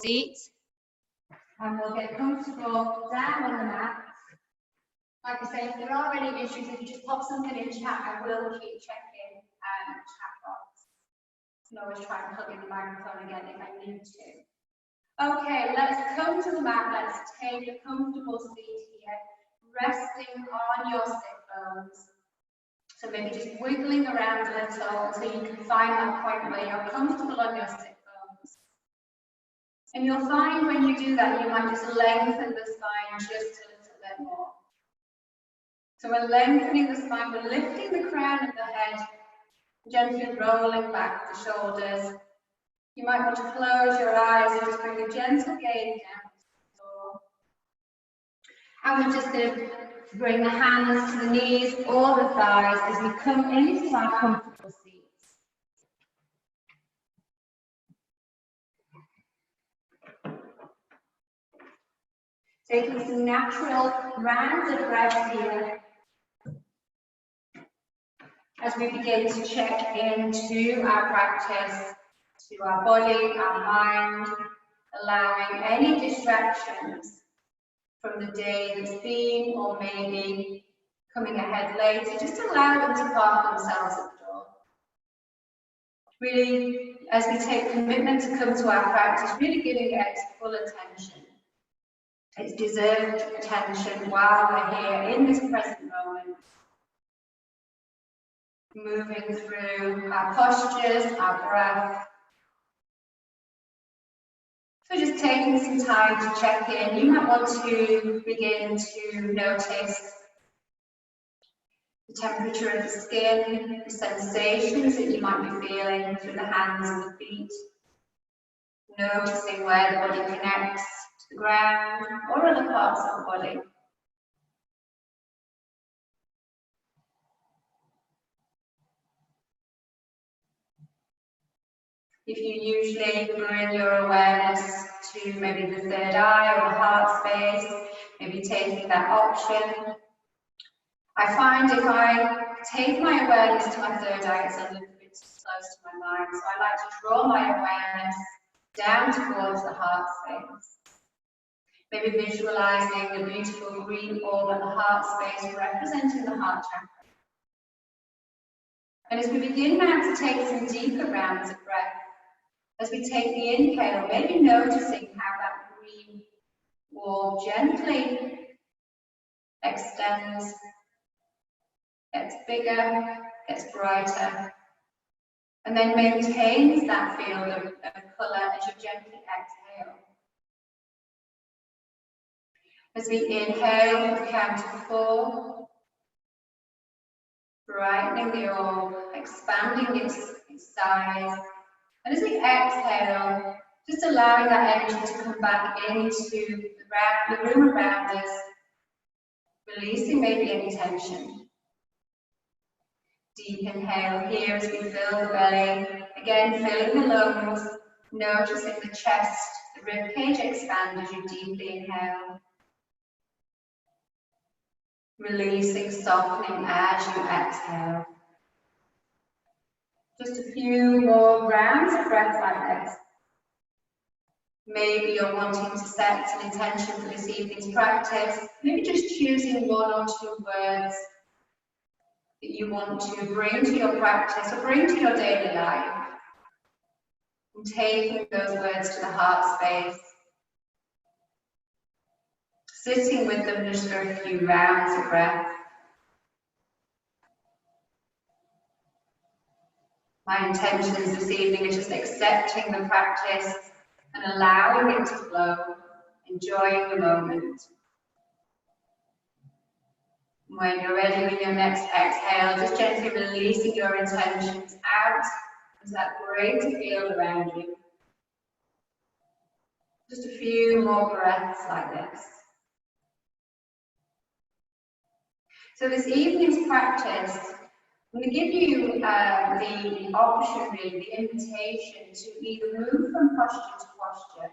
seat. And we'll get comfortable down on the mat. Like I say, if there are any issues, if you just pop something in chat, I will keep checking chat box. I can always try and plug in the microphone again if I need to. Okay, let's come to the mat. Let's take a comfortable seat here, resting on your sit bones. So maybe just wiggling around a little until you can find that point where you're comfortable on your sit bones. And you'll find when you do that, you might just lengthen the spine just a little bit more. So we're lengthening the spine, we're lifting the crown of the head, gently rolling back the shoulders. You might want to close your eyes and just bring a gentle gaze down to the floor. And we're just going to bring the hands to the knees or the thighs as we come into our comfortable seats. Taking some natural rounds of breath here as we begin to check into our practice, to our body, our mind, allowing any distractions from the day that's been or maybe coming ahead later, just allow them to park themselves at the door. Really, as we take commitment to come to our practice, really giving it its full attention. It's deserved attention while we're here in this present moment. Moving through our postures, our breath. So just taking some time to check in. You might want to begin to notice the temperature of the skin, the sensations that you might be feeling through the hands and the feet. Noticing where the body connects to the ground or other parts of the body. If you usually bring your awareness to maybe the third eye or the heart space, maybe taking that option. I find if I take my awareness to my third eye, it's a little bit close to my mind. So I like to draw my awareness down towards the heart space. Maybe visualizing the beautiful green orb at the heart space representing the heart chakra. And as we begin now to take some deeper rounds of breath, as we take the inhale, maybe noticing how that green orb gently extends, gets bigger, gets brighter, and then maintains that field of colour as you gently exhale. As we inhale, we count to 4, brightening the orb, expanding its size. And as we exhale, just allowing that energy to come back into the room around us, releasing maybe any tension. Deep inhale here as we fill the belly, again filling the lungs, noticing the chest, the rib cage expand as you deeply inhale. Releasing, softening as you exhale. Just a few more rounds of breath like this. Maybe you're wanting to set an intention for this evening's practice. Maybe just choosing 1 or 2 words that you want to bring to your practice or bring to your daily life. And taking those words to the heart space. Sitting with them just for a few rounds of breath. My intentions this evening is just accepting the practice and allowing it to flow, enjoying the moment. When you're ready with your next exhale, just gently releasing your intentions out into that greater field around you. Just a few more breaths like this. So this evening's practice, I'm going to give you the option, really, the invitation to either move from posture to posture,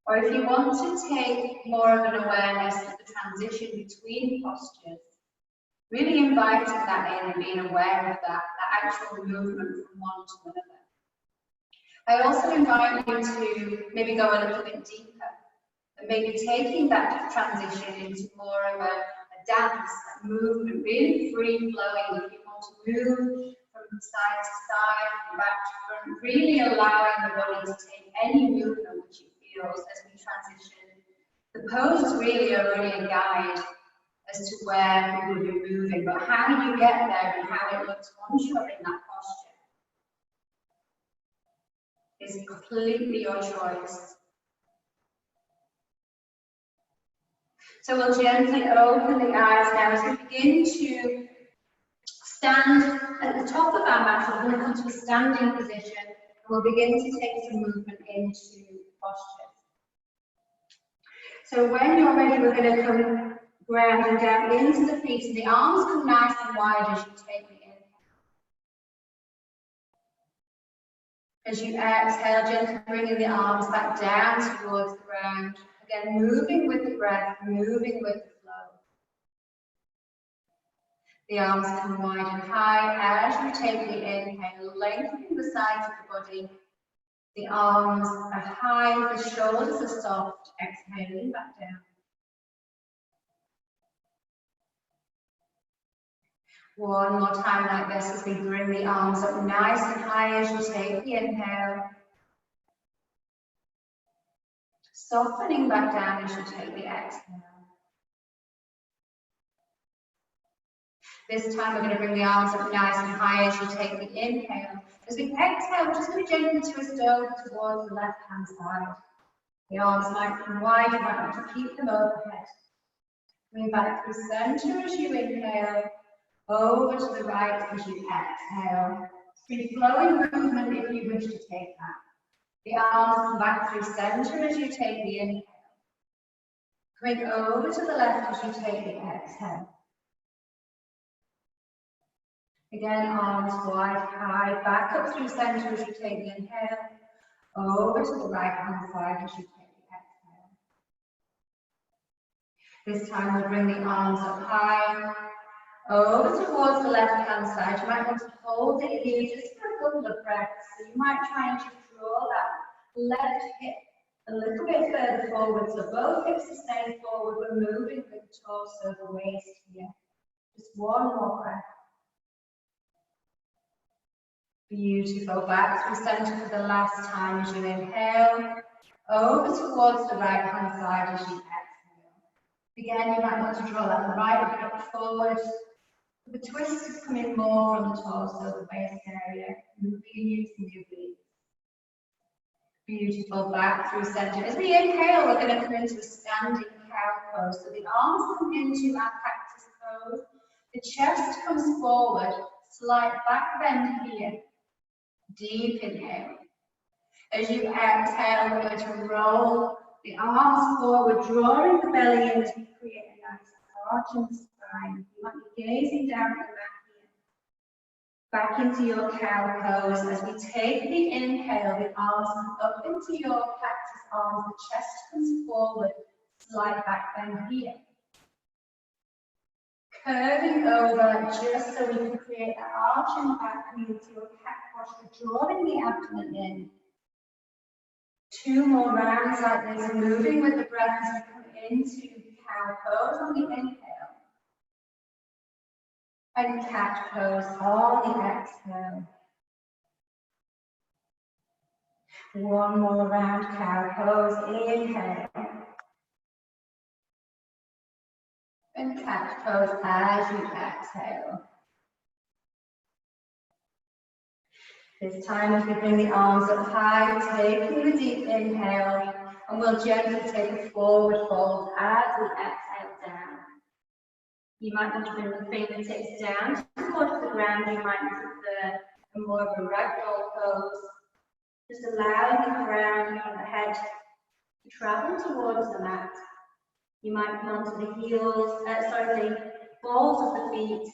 or if you want to take more of an awareness of the transition between postures, really inviting that in and being aware of that actual movement from one to another. I also invite you to maybe go a little bit deeper and maybe taking that transition into more of a dance, movement, really free flowing. If you want to move from side to side, from back to front, really allowing the body to take any movement which it feels as we transition. The poses really are really a guide as to where we will be moving, but how you get there and how it looks once you're in that posture is completely your choice. So we'll gently open the eyes now as we begin to stand at the top of our mat. We're going to come to a standing position and we'll begin to take some movement into posture. So when you're ready, we're going to come grounding down into the feet, and the arms come nice and wide as you take the inhale. As you exhale, gently bringing the arms back down towards the ground. Again, moving with the breath, moving with the flow. The arms come wide and high as you take the inhale, lengthening the sides of the body. The arms are high, the shoulders are soft, exhaling back down. One more time like this as we bring the arms up nice and high as you take the inhale. Softening back down as you take the exhale. This time we're going to bring the arms up nice and high as you take the inhale. As we exhale, we're just going to gently twist over towards the left-hand side. The arms might come wide, you might want to keep them overhead. Coming back through center as you inhale, over to the right as you exhale. Free flowing movement if you wish to take that. The arms come back through center as you take the inhale. Coming over to the left as you take the exhale. Again, arms wide, high, back up through center as you take the inhale. Over to the right hand side as you take the exhale. This time we'll bring the arms up high, over towards the left hand side. You might want to hold it here just for a couple of breaths. So you might try and just draw that left hip a little bit further forward. So both hips are staying forward, we're moving the torso, the waist here. Just one more breath. Beautiful. Back through center for the last time as you inhale. Over towards the right hand side as you exhale. Again, you might want to draw that right hip forward. The twist is coming more from the torso, the waist area, moving using your feet. Beautiful, back through center. As we inhale, we're going to come into a standing cow pose. So the arms come into our cactus pose. The chest comes forward, slight back bend here. Deep inhale. As you exhale, we're going to roll the arms forward, drawing the belly in to create a nice arch in the spine. You might be gazing down at the mat here. Back into your cow pose. As we take the inhale, the arms come up into your cactus arms, the chest comes forward, slight back bend here. Curving over just so we can create that arch in the back, coming into your cat posture, drawing the abdomen in. Two more rounds like this, moving with the breath as we come into cow pose on the inhale. And cat pose on the exhale. One more round, cow pose, inhale. And cat pose as you exhale. This time as we bring the arms up high, taking the deep inhale, and we'll gently take a forward fold as we exhale down. You might want to bring the fingertips down towards the ground. You might prefer a more of a ragdoll pose. Just allowing the ground and the head to travel towards the mat. You might come onto the heels, the balls of the feet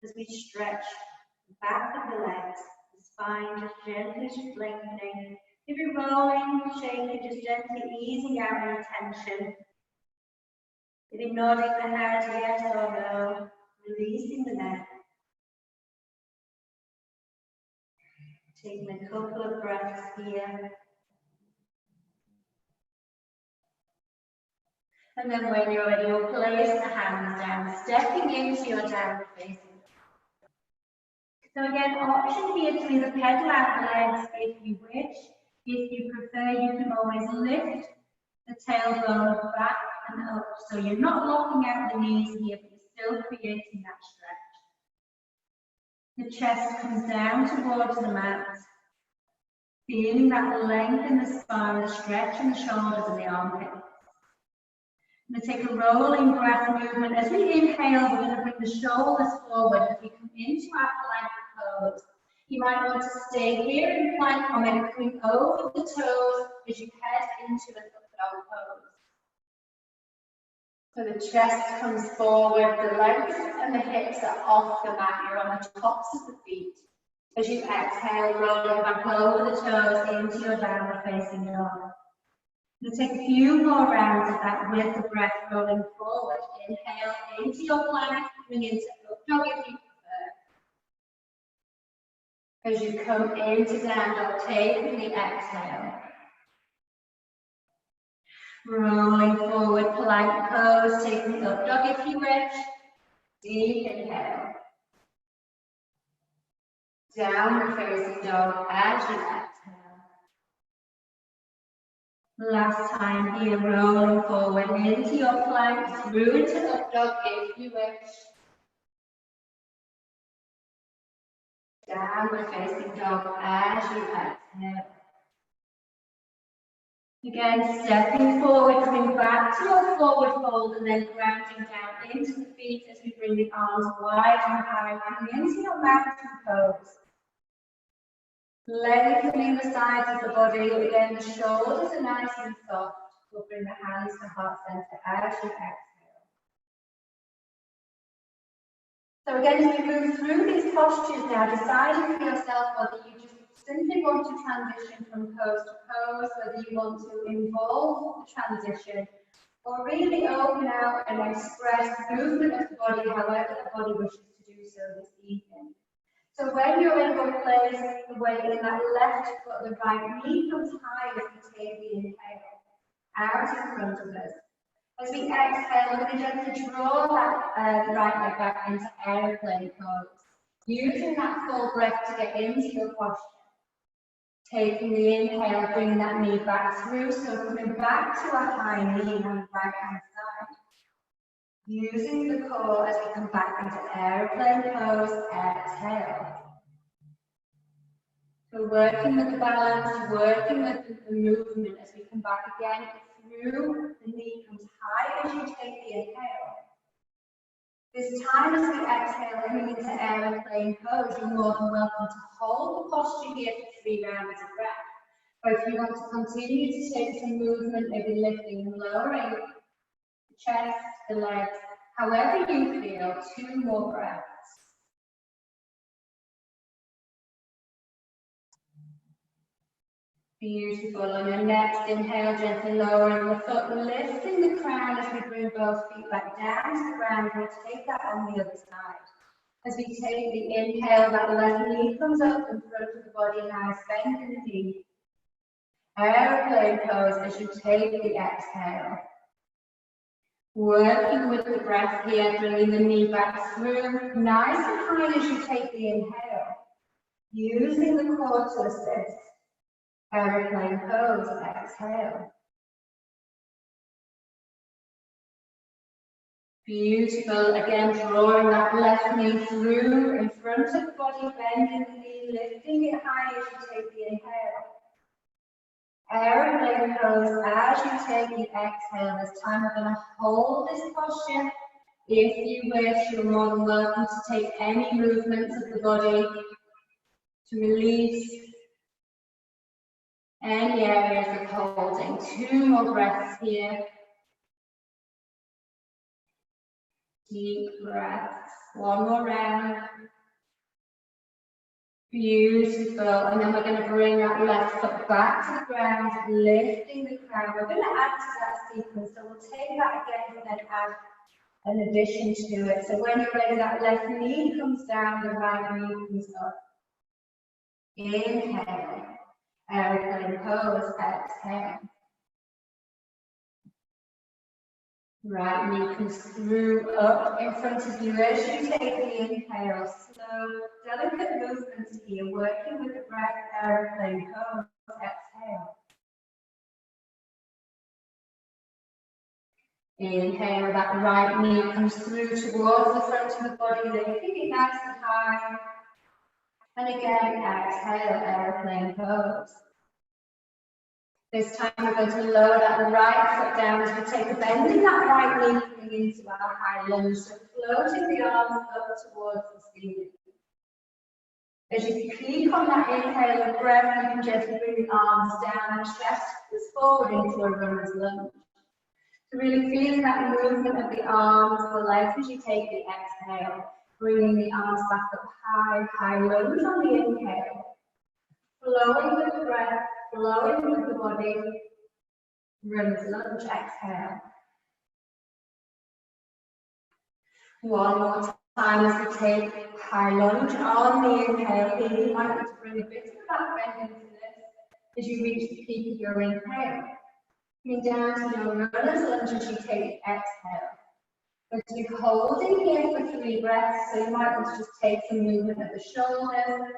as we stretch the back of the legs, the spine just gently lengthening. If you're rolling, shaking, just gently easing out any tension. If you're nodding the head yes or no, releasing the neck. Taking a couple of breaths here. And then when you're ready, you'll place the hands down, stepping into your downward facing. So again, option here to either pedal out the legs if you wish. If you prefer, you can always lift the tailbone back and up. So you're not locking out the knees here, but you're still creating that stretch. The chest comes down towards the mat, feeling that length in the spine, the stretch in the shoulders and the armpits. I'm going to take a rolling breath movement. As we inhale, we're going to bring the shoulders forward as we come into our plank pose. You might want to stay here in plank or maybe coming over the toes as you head into the dog pose. So the chest comes forward, the legs and the hips are off the mat. You're on the tops of the feet. As you exhale, rolling back over the toes into your downward facing dog. We'll take a few more rounds of that with the breath rolling forward. Inhale into your plank, coming into up dog if you prefer. As you come into down dog, taking the exhale. Rolling forward, plank pose, taking up dog if you wish. Deep inhale. Downward facing dog as you exhale. Last time here, rolling forward into your plank, through into up dog if you wish. Downward facing dog as you exhale. Again, stepping forward, coming back to your forward fold and then grounding down into the feet as we bring the arms wide and high, coming into your mountain pose. Lengthening the sides of the body, again, the shoulders are nice and soft. We'll bring the hands to heart center as you exhale. So again, as we move through these postures now, deciding for yourself whether you just simply want to transition from pose to pose, whether you want to involve the transition, or really open out and express movement of the body however the body wishes to do so this evening. So when you're in one place, the weight in that left foot, the right knee comes high as we take the inhale out in front of us. As we exhale, we're going to gently draw that right leg back into airplane pose, using that full breath to get into your posture. Taking the inhale, bringing that knee back through, so coming back to a high knee on the right hand side. Using the core as we come back into airplane pose, exhale. So working with the balance, working with the movement as we come back again through, the knee comes high as you take the inhale. This time as we exhale, coming into airplane pose, you're more than welcome to hold the posture here for 3 rounds of breath. Or if you want to continue to take some movement, maybe lifting and lowering the chest, the legs, however you feel, 2 more breaths. Beautiful. On your next inhale, gently lowering the foot, lifting the crown as we bring both feet back down to the ground. We'll take that on the other side. As we take the inhale, that left knee comes up in front of the body, now bending the knee. Airplane pose as you take the exhale. Working with the breath here, bringing the knee back through, nice and high as you take the inhale. Using the core to assist. Airplane pose, exhale. Beautiful. Again, drawing that left knee through in front of the body, bending the knee, lifting it high as you take the inhale. Airplane pose as you take the exhale. This time we're going to hold this posture. If you wish, you're more than welcome to take any movements of the body to release any areas of holding. 2 more breaths here. Deep breaths. 1 more round. Beautiful. And then we're going to bring that left foot back to the ground, lifting the crown. We're going to add to that sequence. So we'll take that again and then add an addition to it. So when you're ready, that left knee comes down, the right knee comes up. Inhale. Airplane pose. Exhale. Right knee comes through up in front of you as you take the inhale. Slow, delicate movements here, working with the breath. Airplane pose. Exhale. Inhale, that right knee comes through towards the front of the body, lifting it nice and high. And again, exhale, airplane pose. This time we're going to lower that right foot down as we take a bend in that right knee, coming into our high lunge. So floating the arms up towards the ceiling. As you keep on that inhale of breath, you can gently bring the arms down and chest goes forward into a runner's lunge. So really feeling that movement of the arms, the legs as you take the exhale, bringing the arms back up high, high lunge on the inhale. Flowing with the breath, flowing with the body. Runner's lunge, exhale. One more time as we take high lunge on the inhale. Here you might need to bring a bit of that bend into this as you reach the peak of your inhale. Coming down to your runner's lunge as you take the exhale. Going to be holding here for 3 breaths, so you might want to just take some movement at the shoulders,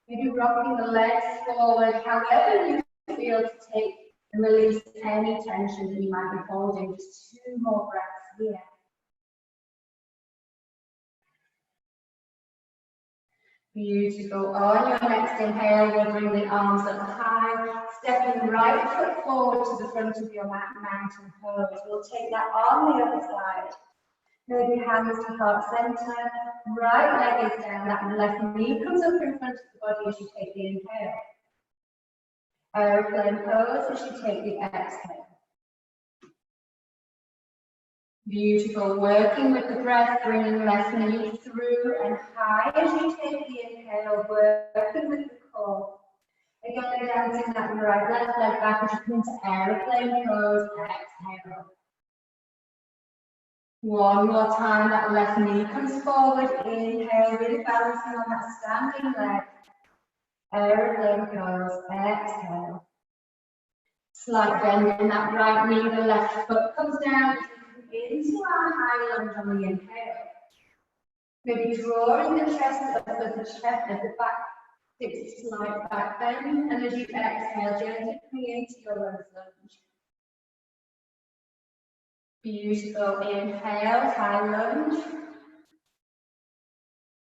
maybe rocking the legs forward, however you feel to take and release any tension that you might be holding. Just 2 more breaths here. Beautiful. On your next inhale, we'll bring the arms up high, stepping right foot forward to the front of your mountain pose. We'll take that on the other side. Maybe hands to heart center, right leg is down, that left knee comes up in front of the body as you take the inhale. Airplane pose as you take the exhale. Beautiful, working with the breath, bringing left knee through and high as you take the inhale, working with the core. Again, dancing that right left leg back as you come into airplane pose, exhale. One more time, that left knee comes forward, inhale, really balancing on that standing leg. Airplane pose, exhale. Slight bend in that right knee, the left foot comes down into our high lunge on the inhale. Maybe drawing the chest up as the chest at the back, takes a slight back bend, and as you exhale, gently coming into your runner's lunge. Beautiful, inhale, high lunge.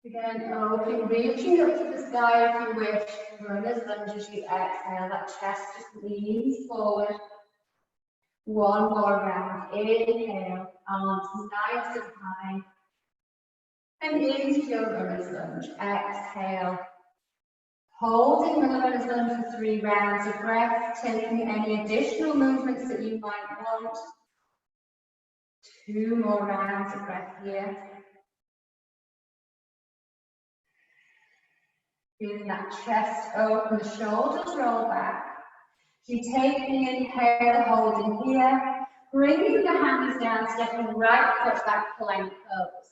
Again, open, reaching up to the sky if you wish. Runner's lunge as you exhale, that chest just leans forward. One more round. Inhale, arms nice and high. And into your runner's lunge. Exhale. Holding the runner's lunge for 3 rounds of breath, taking any additional movements that you might want. 2 more rounds of breath here. Feeling that chest open, the shoulders roll back. You take the inhale, holding here, bringing the hands down, stepping right foot back, plank pose.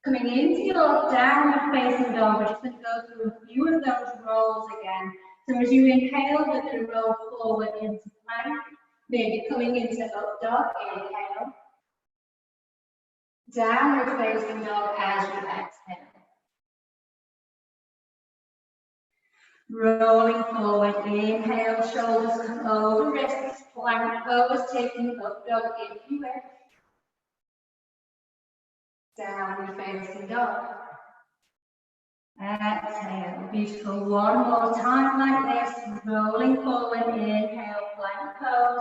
Coming into your downward facing dog, we're just going to go through a few of those rolls again. So as you inhale, we're going to roll forward into plank, maybe coming into up dog, inhale. Downward facing dog as you exhale. Rolling forward, inhale, shoulders come over, wrists, plank pose, taking up dog if you wish. Downward facing dog. Exhale, beautiful. One more time like this, rolling forward, inhale, plank pose.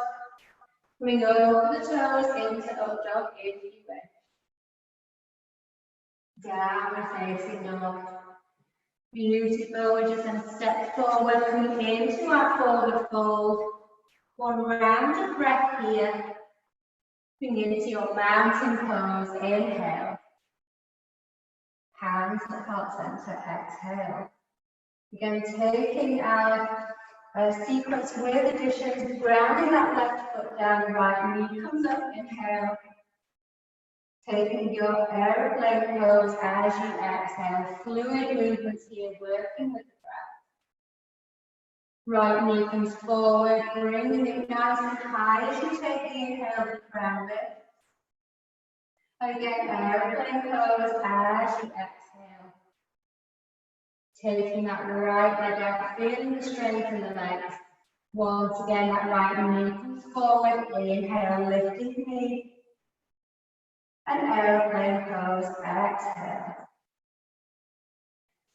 Bring over the toes into up dog if you wish. Downward facing dog. Beautiful, we're just going to step forward, coming into our forward fold. 1 round of breath here. Bring into your mountain pose, inhale. Hands to heart center, exhale. Again, taking our sequence with additions, grounding that left foot down, right knee comes up, inhale. Taking your airplane pose as you exhale, fluid movements here, working with the breath. Right knee comes forward, bringing it nice and high as you take the inhale, the crown lift. Again, airplane pose as you exhale. Taking that right leg out, feeling the strength in the legs. Once again, that right knee comes forward, inhale, lifting knee. And airplane pose, exhale.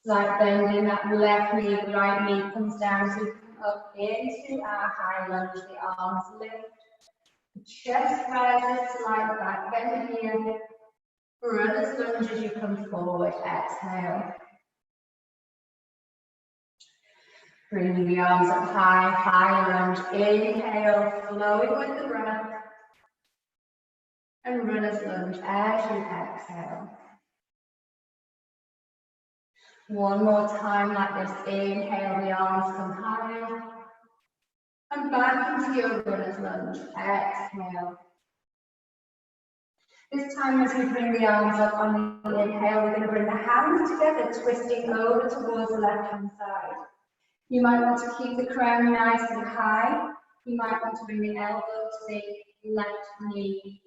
Slight bend in that left knee, the right knee comes down, so we come up into our high lunge, the arms lift. The chest rises, slight back bend here. Runner's lunge as you come forward, exhale. Bringing the arms up high, high lunge, inhale, flowing with the breath. And runner's lunge as you exhale. One more time like this, inhale, the arms come high. And back into your runner's lunge, exhale. This time as we bring the arms up on the inhale, we're going to bring the hands together, twisting over towards the left-hand side. You might want to keep the crown nice and high. You might want to bring the elbow to the left knee.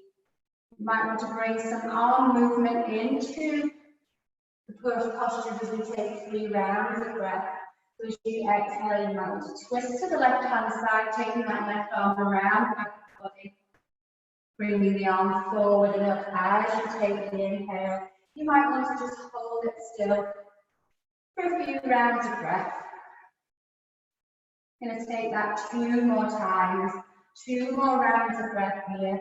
You might want to bring some arm movement into the posture as we take 3 rounds of breath. So as you exhale, you might want to twist to the left-hand side, taking that left arm around the back of the body. Bringing the arm forward and up as you take the inhale. You might want to just hold it still for a few rounds of breath. Going to take that 2 more times, 2 more rounds of breath here.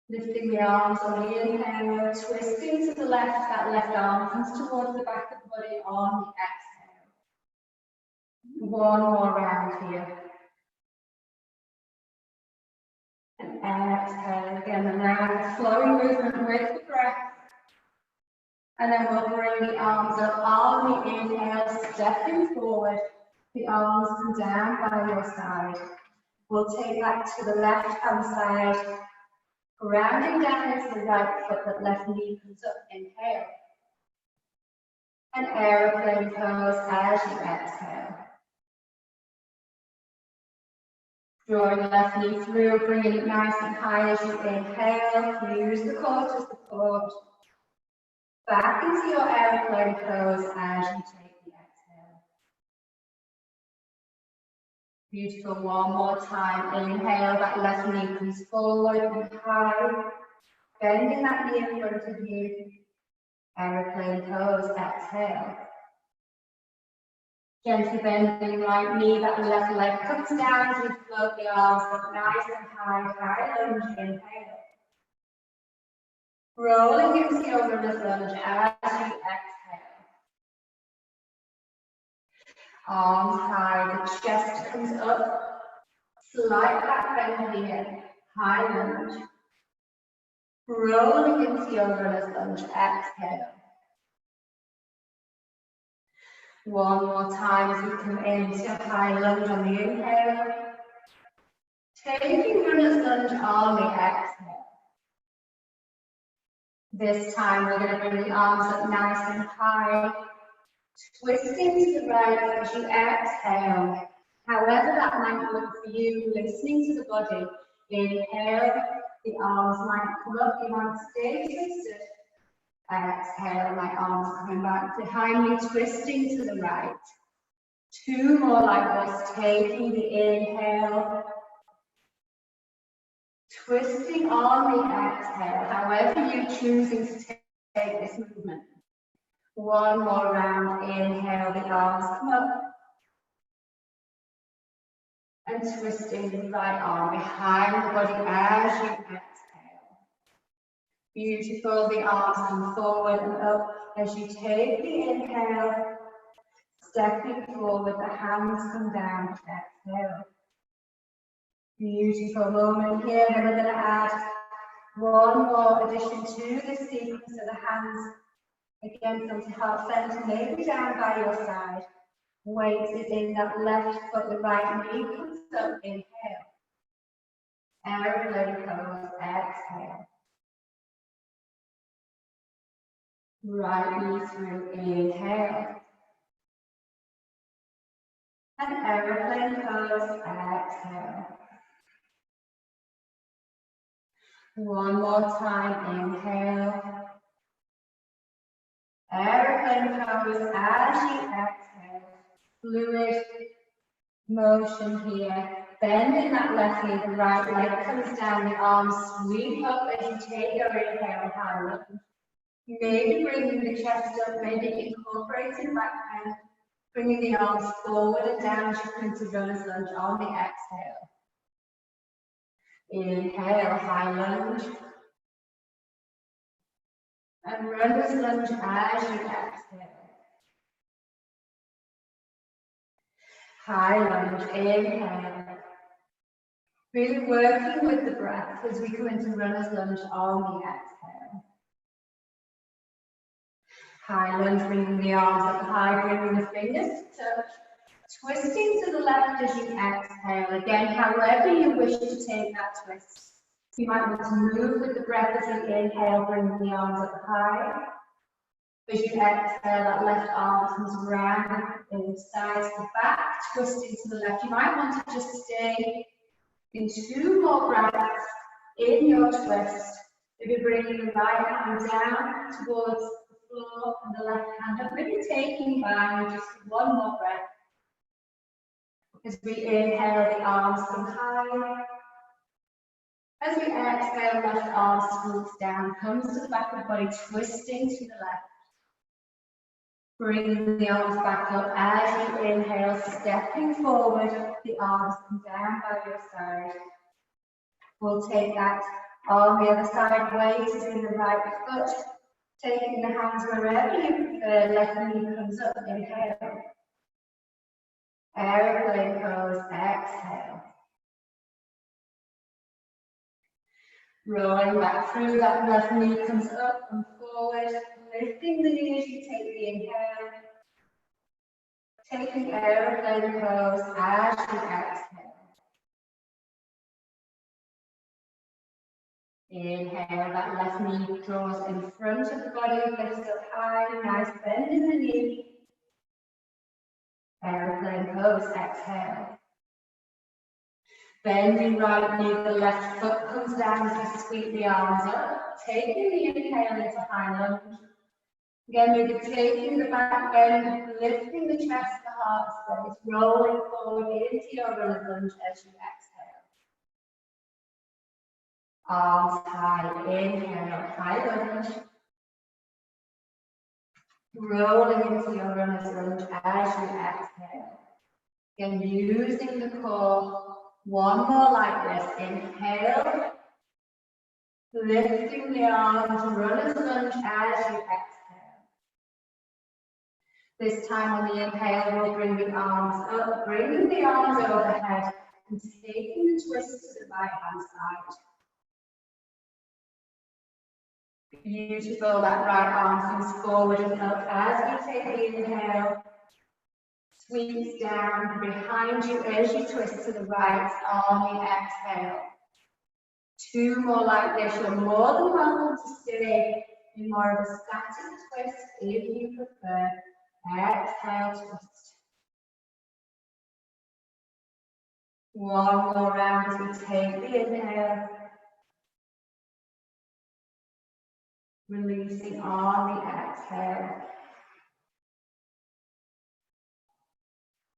Lifting the arms on the inhale, twisting to the left, that left arm comes towards the back of the body on the exhale. 1 more round here. And exhale again, and now flowing movement with the breath. And then we'll bring the arms up on the inhale, stepping forward. The arms come down by your side. We'll take that to the left-hand side, grounding down into the right foot, that left knee comes up, inhale. And aeroplane pose as you exhale. Drawing the left knee through, bringing it nice and high as you inhale. Use the core to support. Back into your aeroplane pose as you take the exhale. Beautiful, 1 more time. Inhale, that left knee comes forward and high. Bending that knee in front of you. Aeroplane pose, exhale. Gently bending right knee, that left leg comes down as you float the arms up nice and high. High lunge, inhale. Rolling into your runner's lunge as you exhale. Arms high, the chest comes up. Slight back bend here. High lunge. Rolling into your runner's lunge, exhale. 1 more time as we come into high lunge on the inhale. Taking runner's lunge on the exhale. This time we're going to bring the arms up nice and high. Twisting to the right as you exhale. However that might look for you, listening to the body. Inhale, the arms might come up, you might stay twisted. Exhale, my arms coming back behind me, twisting to the right. 2 more like this, taking the inhale. Twisting on the exhale, however you're choosing to take this movement. 1 more round, inhale, the arms come up. And twisting the right arm behind the body as you exhale. Beautiful, the arms come forward and up as you take the inhale. Stepping forward, the hands come down, exhale. Beautiful moment here, then we're going to add 1 more addition to this sequence, so the hands again come to heart center, maybe down by your side. Weight is in that left foot, the right knee comes up, inhale. Aeroplane pose, exhale. Right knee through, inhale. And aeroplane pose, exhale. One more time, inhale. Aeroplane pose as you exhale. Fluid motion here. Bending that left knee, the right leg comes down, the arms sweep up as you take your inhale, high lunge. Maybe bringing the chest up, maybe incorporating back bend, bringing the arms forward and down as you come to runner's lunge on the exhale. Inhale, high lunge. And runner's lunge as you exhale. High lunge, inhale. Really working with the breath as we come into runner's lunge on the exhale. High lunge, bringing the arms up high, bringing the fingers to touch. Twisting to the left as you exhale. Again, however you wish to take that twist. You might want to move with the breath as you inhale, bringing the arms up high. As you exhale, that left arm comes round in sides to back, twisting to the left. You might want to just stay in 2 more breaths in your twist. If you're bringing the right hand down towards the floor and the left hand up, maybe taking by just 1 more breath. As we inhale, the arms come high. As we exhale, left arm scoots down, comes to the back of the body, twisting to the left. Bringing the arms back up as you inhale, stepping forward, the arms come down by your side. We'll take that on the other side, weight is in the right foot, taking the hands wherever you prefer, left knee comes up, inhale. Aeroplane pose, exhale. Rolling back through, that left knee comes up and forward, lifting the knee as you take the inhale. Taking aeroplane pose as you exhale. Inhale, that left knee draws in front of the body, lifts up high, nice bend in the knee. Aeroplane pose, exhale. Bending right knee, the left foot comes down as you sweep the arms up, taking the inhale into high lunge. Again, maybe taking the back bend, lifting the chest, the heart space, rolling forward into your runner's lunge as you exhale. Arms high, inhale, high lunge. Rolling into your runner's lunge as you exhale. Again, using the core. 1 more like this. Inhale. Lifting the arms, runner's lunge as you exhale. This time on the inhale, we'll bring the arms up, bringing the arms overhead and taking the twist to the right hand side. Beautiful, that right arm comes forward and up as we take the inhale. Squeeze down behind you as you twist to the right on the exhale. 2 more like this. You're more than welcome to stay in more of a static twist if you prefer. Exhale, twist. 1 more round as we take the inhale. Releasing on the exhale.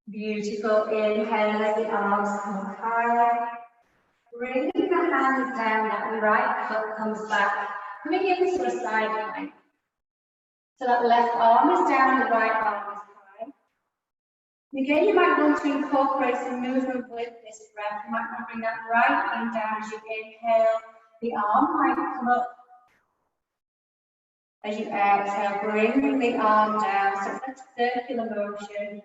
Beautiful. Inhale as the arms come high. Bringing the hands down, that right foot comes back. Coming into a side plank. So that left arm is down, the right arm is high. And again, you might want to incorporate some movement with this breath. You might want to bring that right arm down as you inhale. The arm might come up. As you exhale, bring the arm down, so that's circular motion.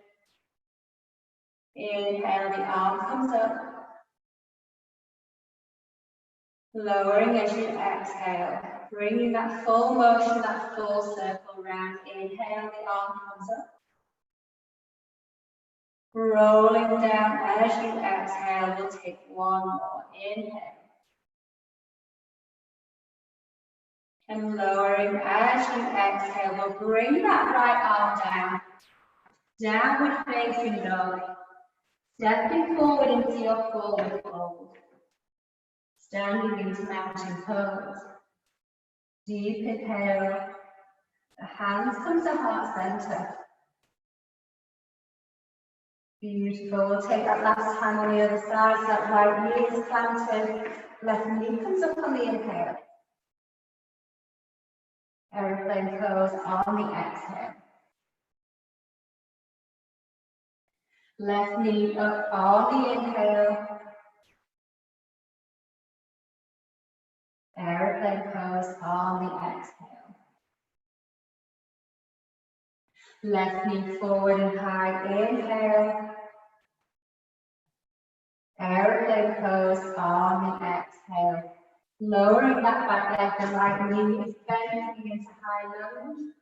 Inhale, the arm comes up. Lowering as you exhale, bringing that full motion, that full circle round. Inhale, the arm comes up. Rolling down as you exhale, we'll take 1 more. Inhale. And lowering as you exhale, we'll bring that right arm down. Downward facing dog. Stepping forward into your forward fold. Standing into mountain pose. Deep inhale. The hands come to heart center. Beautiful. We'll take that last hand on the other side. So that right knee is planted. Left knee comes up on the inhale. Aeroplane pose on the exhale. Left knee up on the inhale. Aeroplane pose on the exhale. Left knee forward and high, inhale. Aeroplane pose on the exhale. Lowering that back leg, the right knee is bending into high lunge.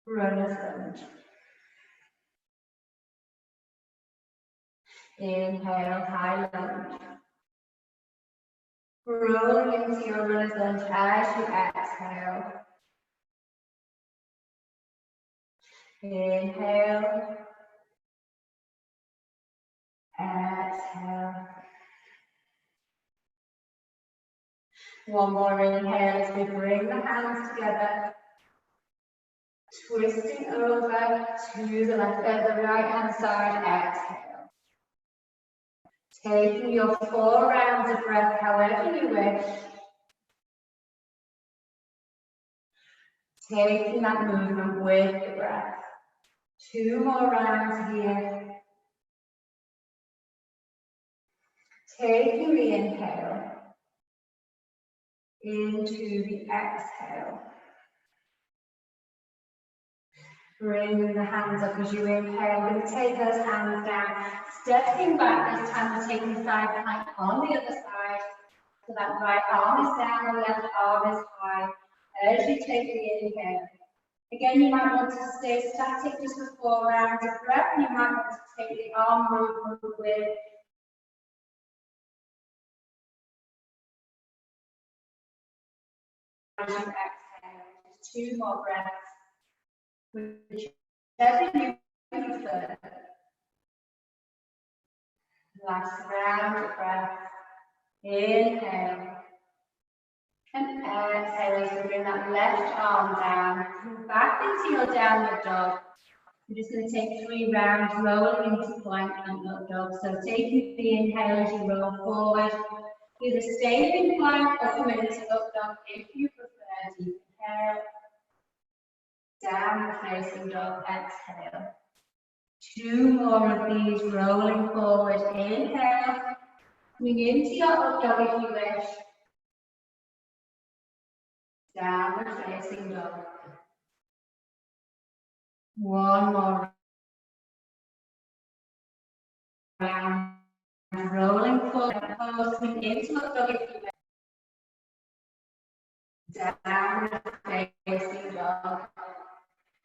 Runner's lunge. Inhale, high lunge. Rolling into your runner's lunge as you exhale. Inhale. Exhale. One more inhale as we bring the hands together. Twisting over to the left, the right hand side, exhale. Taking your 4 rounds of breath however you wish. Taking that movement with the breath. 2 more rounds here. Taking the inhale into the exhale. Bring the hands up as you inhale. We're going to take those hands down. Stepping back this time, we're taking side plank on the other side. So that right arm is down, the left arm is high. As you take the inhale. Again, you might want to stay static just for 4 rounds of breath. You might want to take the arm movement with as you exhale. Just 2 more breaths. Whichever you prefer. Last round of breath. Inhale. And exhale as we bring that left arm down. Come back into your downward dog. We're just going to take 3 rounds, rolling into plank and up dog. So taking the inhale as you roll forward. Either stay in plank or come into up dog if you prefer. Deep inhale. Down facing dog, exhale. 2 more of these, rolling forward. Inhale. Coming into your up dog if you wish. Downward facing dog. 1 more round. Rolling forward, pose, coming into up dog if you wish. Downward facing dog.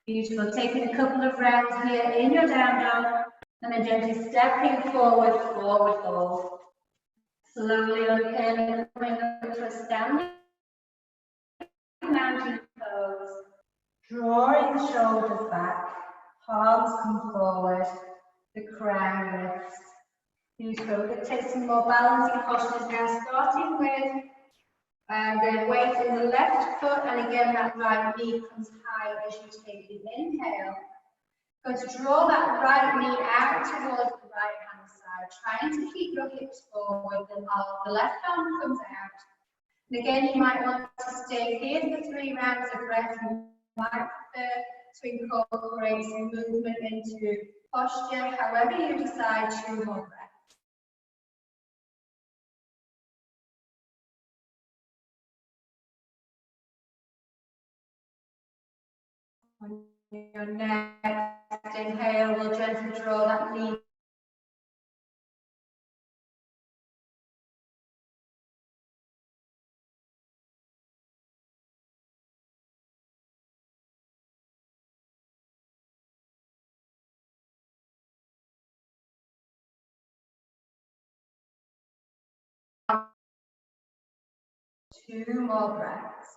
Beautiful. Taking a couple of rounds here in your down dog, and then gently stepping forward, forward fold. Slowly unpin, coming up to a standing mountain pose. Drawing the shoulders back, palms come forward, the crown lifts. Beautiful. We're going to take some more balancing postures now, starting with the weight in the left foot, and again that right knee comes high as you take the inhale. Going to draw that right knee out towards the right hand side, trying to keep your hips forward, then the left arm comes out. And again, you might want to stay here for 3 rounds of breath. You might prefer to incorporate some movement into posture, however you decide. 2 more breaths. On your next inhale, we'll gently draw that knee out. 2 more breaths.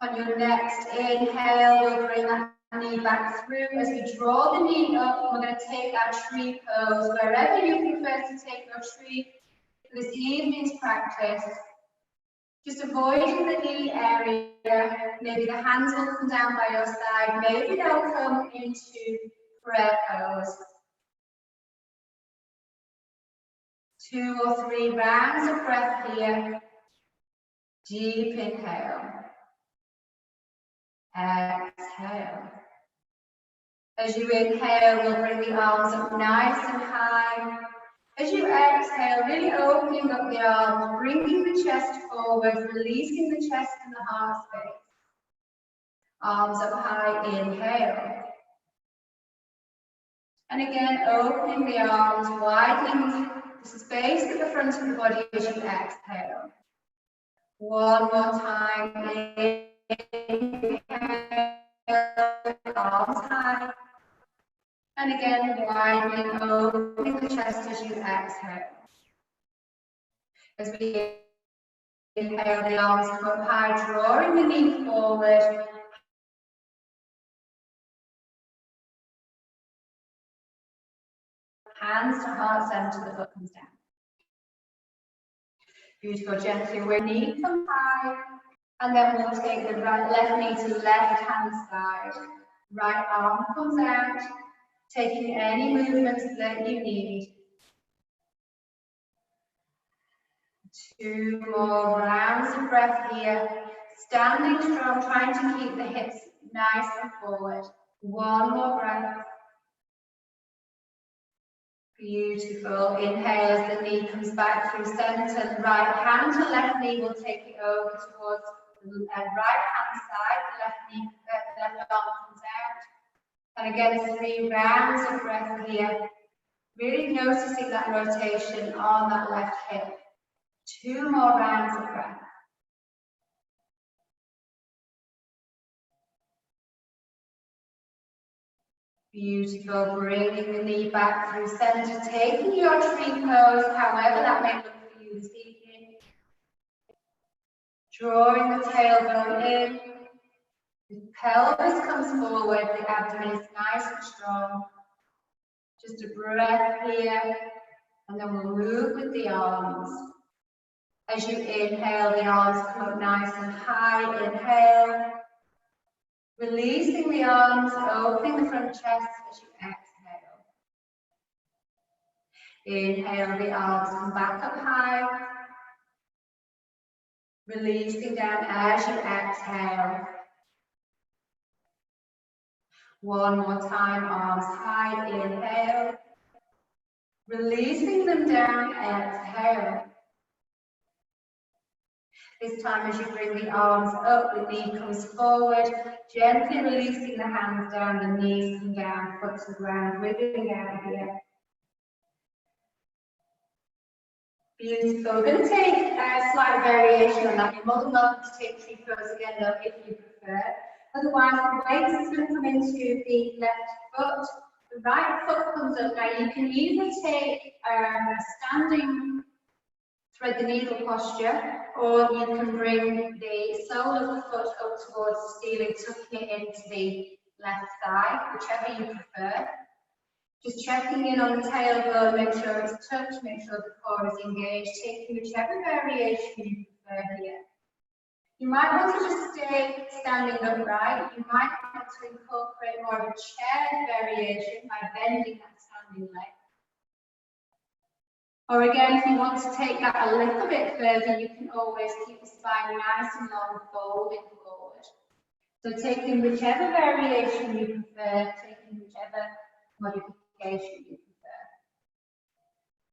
On your next inhale, we'll bring that knee back through. As we draw the knee up, we're going to take our tree pose. Wherever you prefer to take your tree for this evening's practice, just avoiding the knee area. Maybe the hands will come down by your side. Maybe they'll come into prayer pose. 2 or 3 rounds of breath here. Deep inhale. Exhale. As you inhale, we'll bring the arms up nice and high. As you exhale, really opening up the arms, bringing the chest forward, releasing the chest and the heart space. Arms up high, inhale. And again, opening the arms, widening the space at the front of the body as you exhale. One more time, inhale, arms high. And again, widening, opening the chest as you exhale. As we inhale, the arms come up high, drawing the knee forward. Hands to heart center, the foot comes down. Beautiful, gently, where knee comes high. And then we'll take the left knee to left hand side. Right arm comes out, taking any movements that you need. 2 more rounds of breath here. Standing strong, trying to keep the hips nice and forward. 1 more breath. Beautiful. Inhale as the knee comes back through center. Right hand to left knee will take it over towards the right hand side. The left knee, the left arm comes out. And again, 3 rounds of breath here. Really noticing that rotation on that left hip. 2 more rounds of breath. Beautiful, bringing the knee back through center, taking your tree pose, however that may look for you this evening. Drawing the tailbone in, the pelvis comes forward, the abdomen is nice and strong. Just a breath here, and then we'll move with the arms. As you inhale, the arms come up nice and high, inhale. Releasing the arms, opening the front chest as you exhale. Inhale, the arms come back up high. Releasing down as you exhale. 1 more time, arms high, inhale. Releasing them down, exhale. This time as you bring the arms up, the knee comes forward, gently releasing the hands down, the knees come down, foot to the ground, wiggling out here. Beautiful. We're going to take a slight variation on that. You're more than welcome to take tree pose again though, if you prefer. Otherwise, the weight is going to come into the left foot. The right foot comes up. Now you can either take a standing thread the needle posture, or you can bring the sole of the foot up towards the ceiling, tucking it into the left thigh, whichever you prefer. Just checking in on the tailbone, make sure it's touched, make sure the core is engaged, taking whichever variation you prefer here. You might want to just stay standing upright. You might want to incorporate more of a chaired variation by bending that standing leg. Or again, if you want to take that a little bit further, you can always keep the spine nice and long, folding forward. So taking whichever variation you prefer, taking whichever modification you prefer.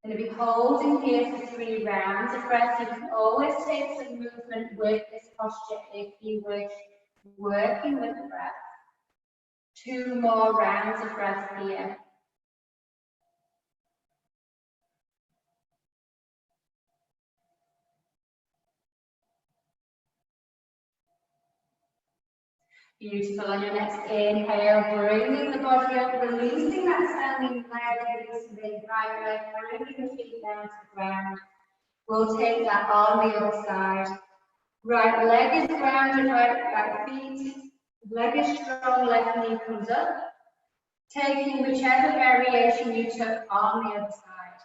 Going to be holding here for 3 rounds of breath. You can always take some movement with this posture if you wish, working with the breath. 2 more rounds of breath here. Beautiful. On your next inhale, bringing the body up, releasing that standing leg, releasing the right leg, bringing the feet down to the ground. We'll take that on the other side. Right leg is grounded, right feet. Leg is strong, left knee comes up. Taking whichever variation you took on the other side.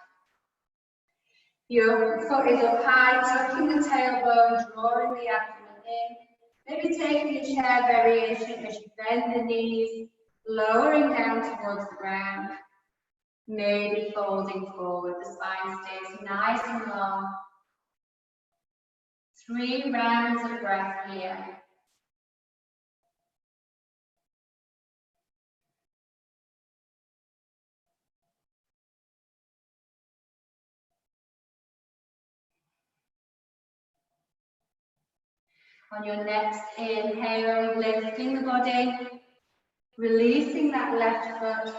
Your foot is up high, tucking the tailbone, drawing the abdomen in. Maybe taking a chair variation as you bend the knees, lowering down towards the ground. Maybe folding forward, the spine stays nice and long. 3 rounds of breath here. On your next inhale, lifting the body, releasing that left foot,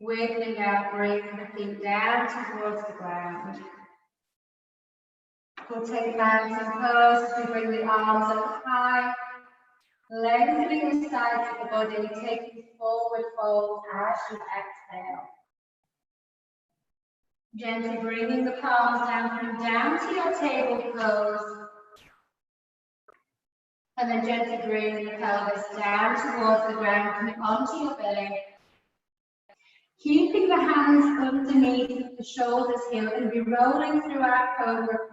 wiggling out, bringing the feet down towards the ground. We'll take mountain pose as we bring the arms up high, lengthening the sides of the body, taking forward fold as you exhale. Gently bringing the palms down, come down to your table pose. And then gently bring the pelvis down towards the ground, coming onto your belly. Keeping the hands underneath the shoulders here, we're going to be rolling through our cobra pose.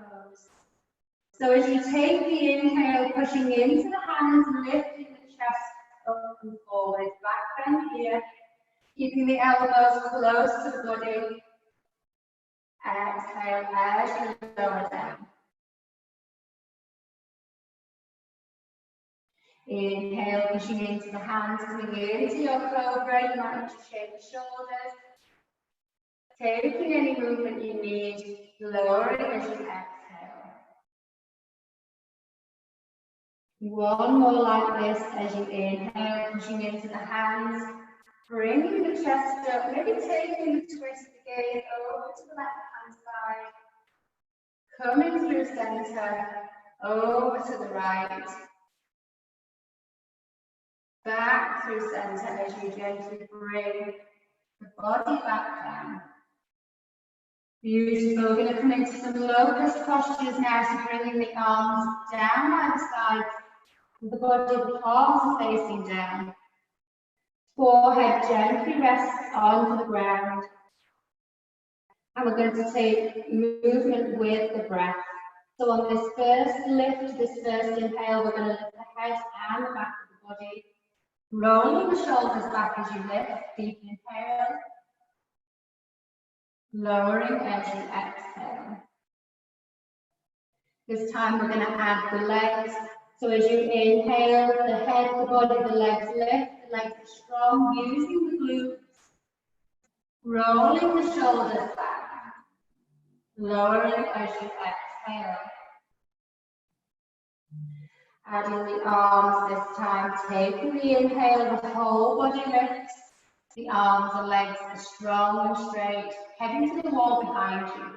So as you take the inhale, pushing into the hands, lifting the chest up and forward, back bend here, keeping the elbows close to the body. Exhale as you lower down. Inhale, pushing into the hands, coming into your cobra. You might need to shake the shoulders. Taking any movement you need, lowering as you exhale. One more like this as you inhale, pushing into the hands, bringing the chest up, maybe taking the twist again over to the left hand side, coming through center, over to the right. Back through center as you gently bring the body back down. Beautiful. We're going to come into some locust postures now, so bringing the arms down either side, the body, the palms are facing down. Forehead gently rests onto the ground. And we're going to take movement with the breath. So on this first lift, this first inhale, we're going to lift the head and the back of the body. Rolling the shoulders back as you lift, deep inhale. Lowering as you exhale. This time we're going to add the legs. So as you inhale, the head, the body, the legs lift, the legs are strong, using the glutes. Rolling the shoulders back. Lowering as you exhale. Adding the arms this time, taking the inhale, the whole body lifts. The arms and legs are strong and straight, heading to the wall behind you.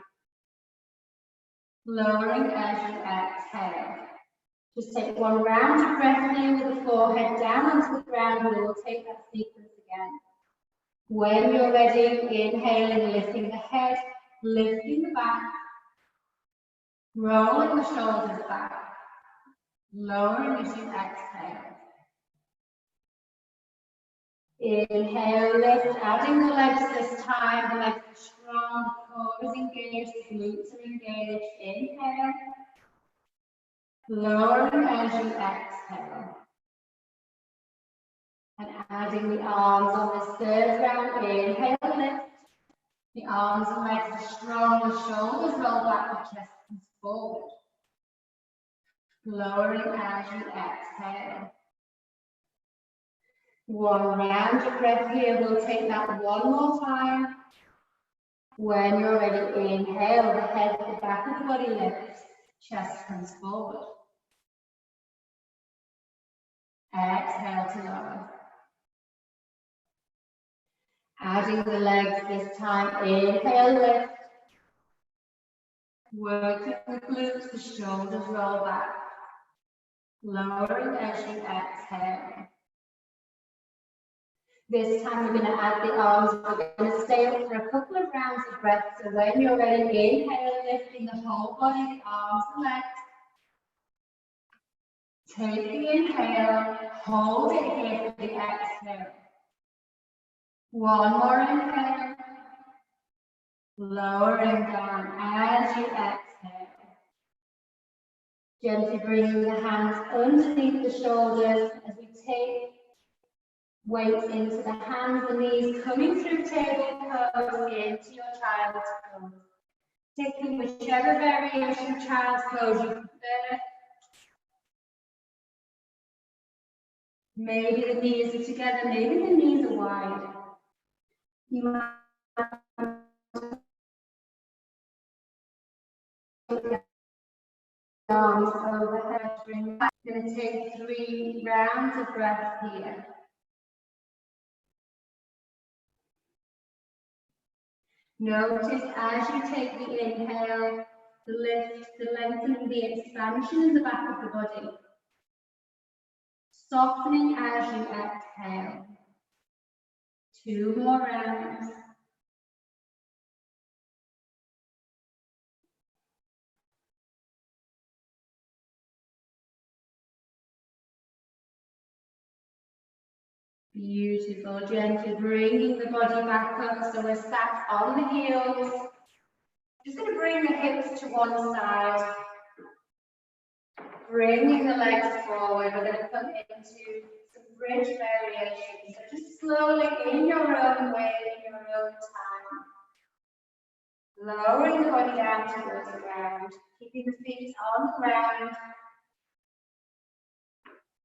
Lowering as you exhale. Just take one round of breath here with the forehead down onto the ground, and we'll take that sequence again. When you're ready, inhaling, lifting the head, lifting the back, rolling the shoulders back, lowering as you exhale. Inhale, lift, adding the legs this time. The legs are strong, the core is engaged, the glutes are engaged. Inhale. Lowering as you exhale. And adding the arms on this third round. Inhale, lift. The arms and legs are strong, the shoulders roll back, the chest comes forward. Lowering as you exhale. One round of breath here. We'll take that one more time. When you're ready, inhale, the head, the back of the body lifts, chest comes forward. Exhale to lower. Adding the legs this time, inhale, lift. Working the glutes, the shoulders roll back. Lowering as you exhale. This time we're going to add the arms. We're going to stay up for a couple of rounds of breath. So when you're ready, inhale, lifting the whole body, the arms, the legs. Take the inhale, hold it here for the exhale. One more inhale, lowering down as you exhale. Gently bringing the hands underneath the shoulders as we take weight into the hands and knees, coming through table pose into your child's pose. Taking whichever variation of child's pose you prefer. Maybe the knees are together, maybe the knees are wide. You might arms overhead. Bring back. Going to take 3 rounds of breath here. Notice as you take the inhale, the lift, the lengthening, the expansion in the back of the body. Softening as you exhale. 2 more rounds. Beautiful, gently bringing the body back up so we're sat on the heels. Just going to bring the hips to one side, bringing the legs forward. We're going to come into some bridge variations. So just slowly in your own way, in your own time. Lowering the body down towards the ground, keeping the feet on the ground.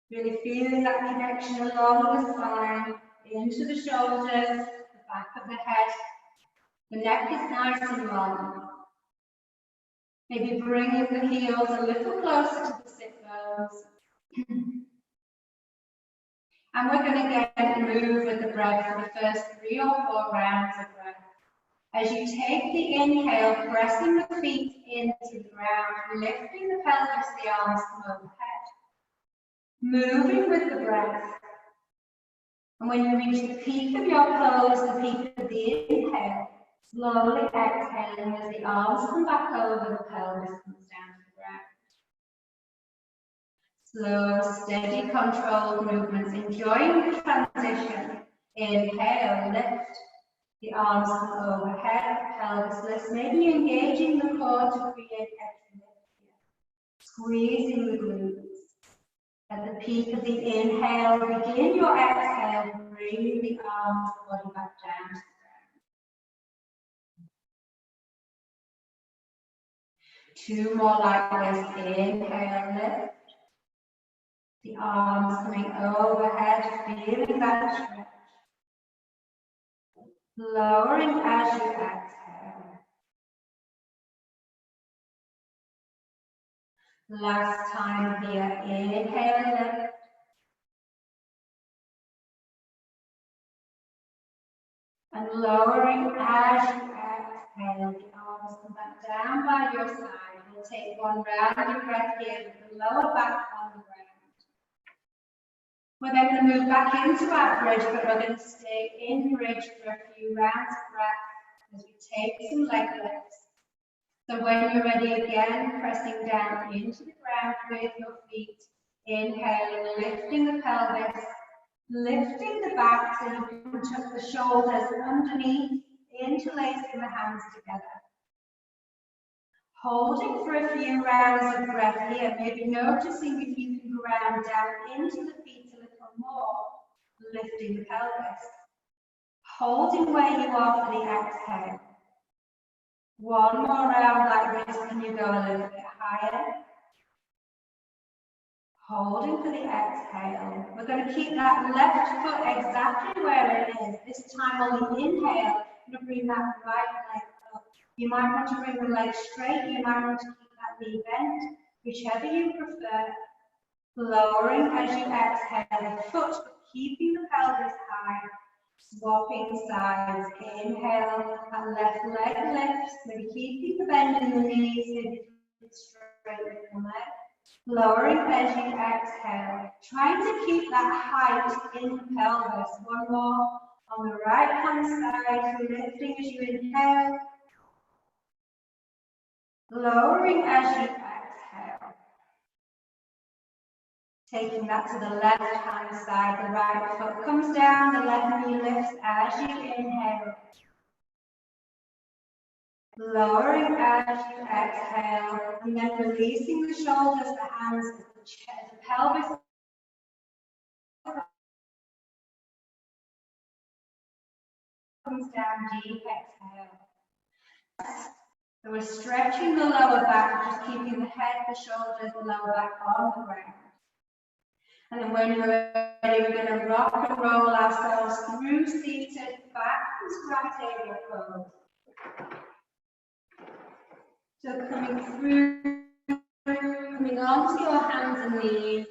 Really feeling that connection along the spine, into the shoulders, the back of the head. The neck is nice and long. Maybe bringing the heels a little closer to the sit bones. And we're going to again move with the breath for the first 3 or 4 rounds of breath. As you take the inhale, pressing the feet into the ground, lifting the pelvis, the arms come overhead. Moving with the breath. And when you reach the peak of your pose, the peak of the inhale, slowly exhaling as the arms come back over, the pelvis comes down to the ground. Slow, steady, controlled movements, enjoying the transition. Inhale, lift. The arms come overhead, the pelvis lifts, maybe engaging the core to create extra lift here. Squeezing the glutes. At the peak of the inhale, begin your exhale, bringing the arms, the body back down to the ground. 2 more like this. Inhale, lift. The arms coming overhead, feeling that stretch. Lowering as you exhale. Last time here. Inhale, lift. And lowering as you exhale, the arms come back down by your side. We'll take 1 round of breath here with the lower back on the ground. We're then going to move back into our bridge, but we're going to stay in bridge for a few rounds of breath as we take some leg lifts. So when you're ready again, pressing down into the ground with your feet. Inhaling, lifting the pelvis. Lifting the back so you can tuck the shoulders underneath, interlacing the hands together. Holding for a few rounds of breath here, maybe noticing if you can ground down into the feet a little more, lifting the pelvis. Holding where you are for the exhale. 1 more round like this, and you go a little bit higher. Holding for the exhale. We're going to keep that left foot exactly where it is. This time on the inhale, you're going to bring that right leg up. You might want to bring the leg straight. You might want to keep that knee bent, whichever you prefer. Lowering as you exhale the foot, keeping the pelvis high. Swapping sides. Inhale, that left leg lifts. Maybe keeping the bend in the knees, maybe straight with the leg. Lowering as you exhale, trying to keep that height in the pelvis. 1 more on the right hand side, lifting as you inhale, lowering as you exhale. Taking that to the left hand side, the right foot comes down, the left knee lifts as you inhale. Lowering as you exhale, and then releasing the shoulders, the hands, the chest, the pelvis. Comes down, deep exhale. So we're stretching the lower back, just keeping the head, the shoulders, the lower back on the ground. And then when you're ready, we're going to rock and roll ourselves through seated back into right table pose. So coming through, coming onto your hands and knees,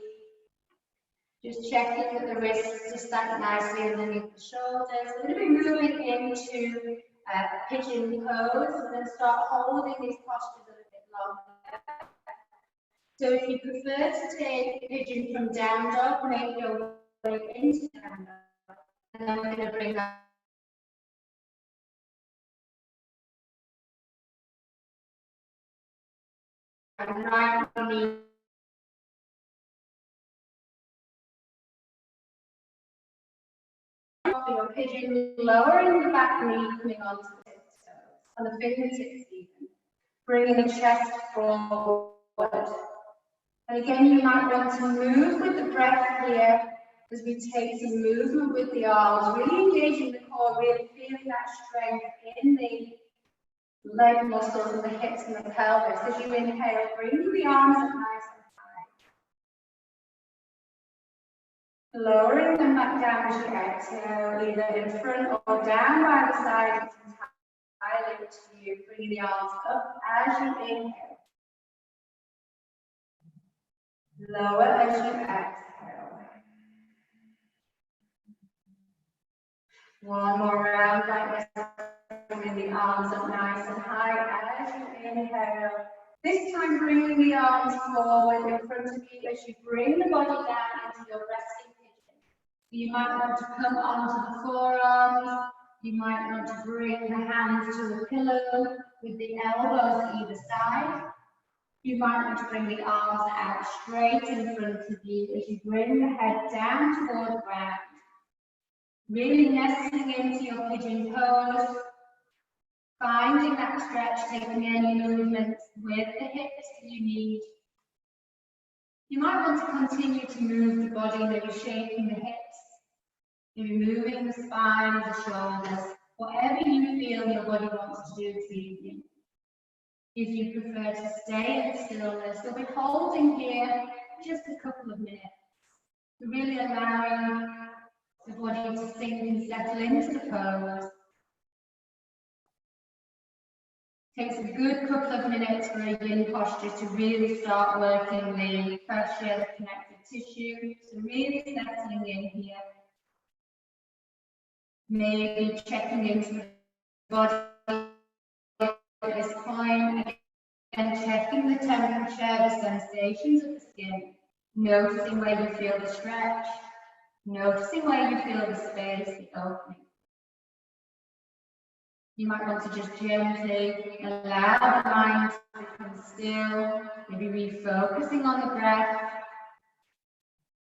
just checking that the wrists are stacked nicely underneath the shoulders. We're going to be moving into pigeon pose and then start holding these postures a little bit longer. So if you prefer to take pigeon from down dog, make your way into down dog. And then we're going to bring that right knee your pigeon, lowering the back knee, coming onto the toes, on the fingertips even. Bringing the chest forward. And again, you might want to move with the breath here as we take some movement with the arms, really engaging the core, really feeling that strength in the leg muscles and the hips and the pelvis. As you inhale, bringing the arms up nice and high. Lowering them back down as you exhale, either in front or down by the side. It's entirely up to you. Bringing the arms up as you inhale. Lower as you exhale. One more round like this. Bringing the arms up nice and high as you inhale. This time bringing the arms forward in front of you as you bring the body down into your resting pigeon. You might want to come onto the forearms. You might want to bring the hands to the pillow with the elbows either side. You might want to bring the arms out straight in front of you as you bring the head down toward the ground. Really nestling into your pigeon pose, finding that stretch, taking any movements with the hips that you need. You might want to continue to move the body, maybe shaking the hips, maybe moving the spine, the shoulders, whatever you feel your body wants to do this evening. If you prefer to stay in stillness, we'll be holding here just a couple of minutes, really allowing the body to sink and settle into the pose. Takes a good couple of minutes for a yin posture to really start working the fascia, the connective tissue, so really settling in here. Maybe checking into the body at this point, and checking the temperature, the sensations of the skin, noticing where you feel the stretch, noticing where you feel the space, the opening. You might want to just gently allow the mind to become still, maybe refocusing on the breath,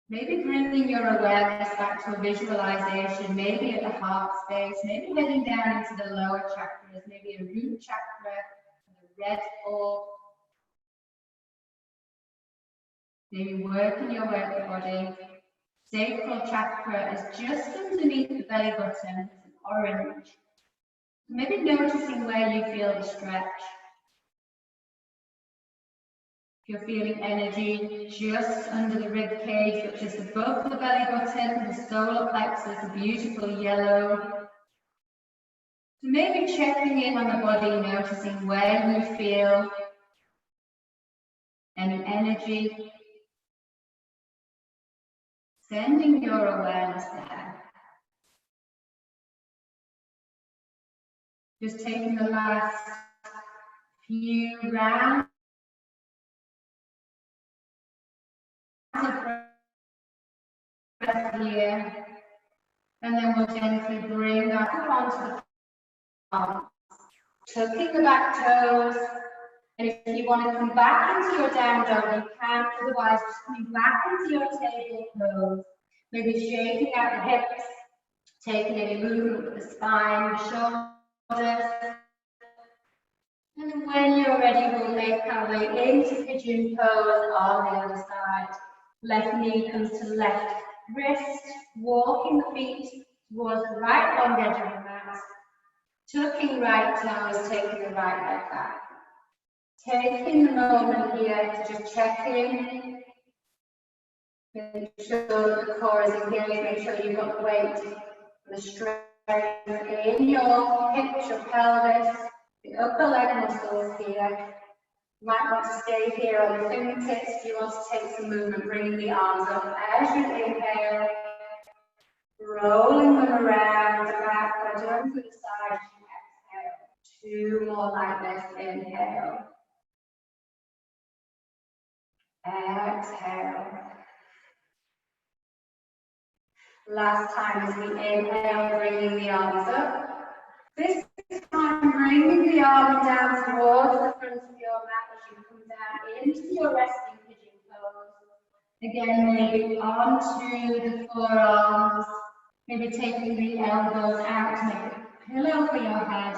maybe bringing your awareness back to a visualization, maybe at the heart space, maybe heading down into the lower chakras, maybe a root chakra, the red orb. Maybe working your way up the body. Sacral chakra is just underneath the belly button, it's orange. Maybe noticing where you feel the stretch. If you're feeling energy just under the rib cage, but just above the belly button, the solar plexus, a beautiful yellow. So maybe checking in on the body, noticing where you feel any energy. Sending your awareness there. Just taking the last few rounds of breath here, and then we'll gently bring that onto the palms, tucking the back toes, And if you want to come back into your down dog, you can. Otherwise, just coming back into your table pose. Maybe shaking out the hips, taking any movement with the spine, the shoulders. And when you're ready, we'll make our way into pigeon pose on the other side. Left knee comes to left wrist, walking the feet towards the right long edge of the mat. Tucking right toes, taking the right leg back. Taking the moment here to just check in. Make sure that the core is engaged, make sure you've got the weight, the strength in your hips, your pelvis, the upper leg muscles here. You might want to stay here on the fingertips if you want to take some movement, bringing the arms up as you inhale, rolling them around the back or down to the side as you exhale. 2 more like this, inhale. Exhale. Last time as we inhale, bringing the arms up. This time, bringing the arm down towards the front of your mat as you come down into your resting pigeon pose. Again, maybe onto the forearms, maybe taking the elbows out to make a pillow for your head.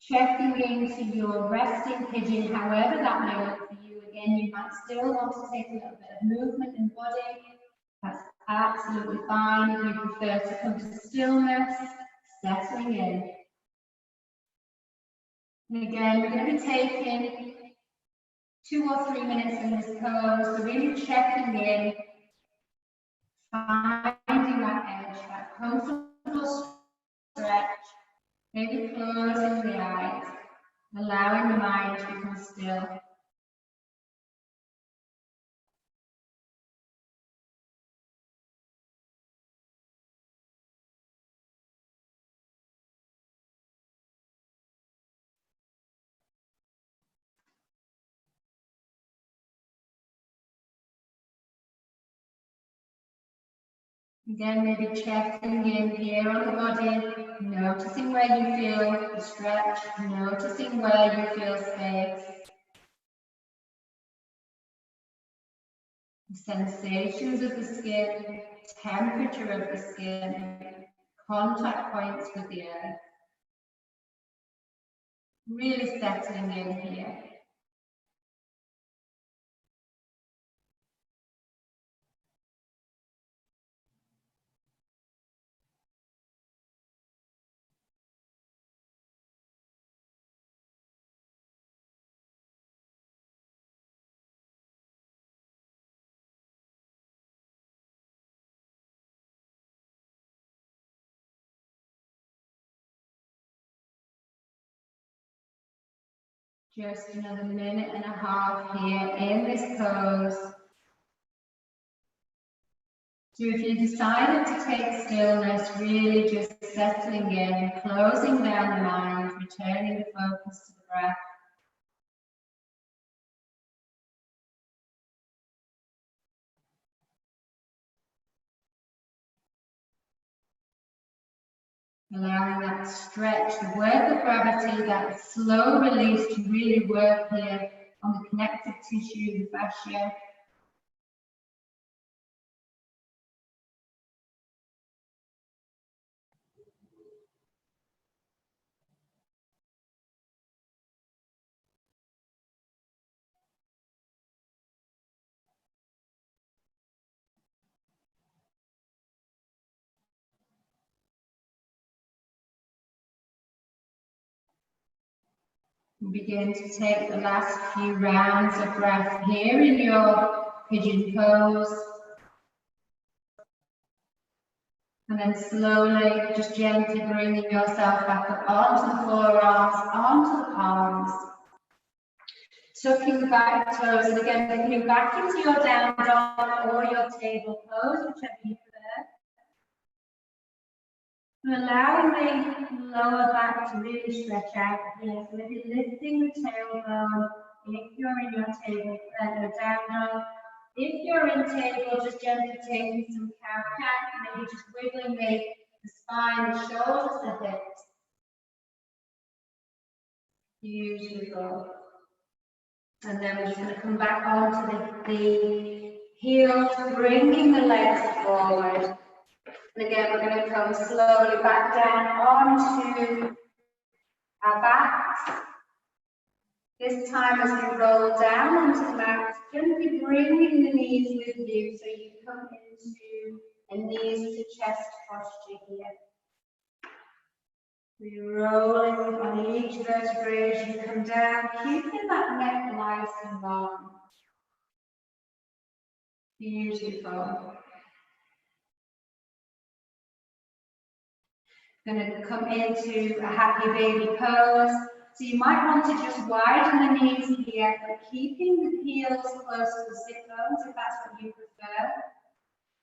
Checking into your resting pigeon, however that may look for you. Again, you might still want to take a little bit of movement in body. That's absolutely fine. If you prefer to come to stillness, settling in. And again, we're going to be taking 2 or 3 minutes in this pose, so really checking in, finding that edge, that comfortable stretch, maybe closing the eyes, allowing the mind to become still. Again, maybe checking in here on the body, noticing where you feel the stretch, noticing where you feel space. The sensations of the skin, temperature of the skin, contact points with the earth. Really settling in here. Just another minute and a half here in this pose. So if you decided to take stillness, really just settling in, closing down the mind, returning the focus to the breath. Allowing that stretch, the work of gravity, that slow release to really work here on the connective tissue, the fascia. And begin to take the last few rounds of breath here in your pigeon pose. And then slowly, just gently bringing yourself back up onto the forearms, onto the palms. Tucking the back toes, and again, coming back into your down dog or your table pose, whichever you prefer. And allowing the lower back to really stretch out here. So maybe lifting the tailbone if you're in your table, down dog. If you're in table, just gently taking some cow-cat, maybe just wiggling the spine, the shoulders, the hips. Beautiful. And then we're just going to come back onto the heels, bringing the legs forward. And again, we're going to come slowly back down onto our backs. This time as we roll down onto the mat, gently bringing the knees with you so you come into a knees to chest posture here. We're rolling on each vertebrae as you come down, keeping that neck nice and long. Beautiful. Going to come into a happy baby pose. So you might want to just widen the knees here, but keeping the heels close to the sit bones if that's what you prefer.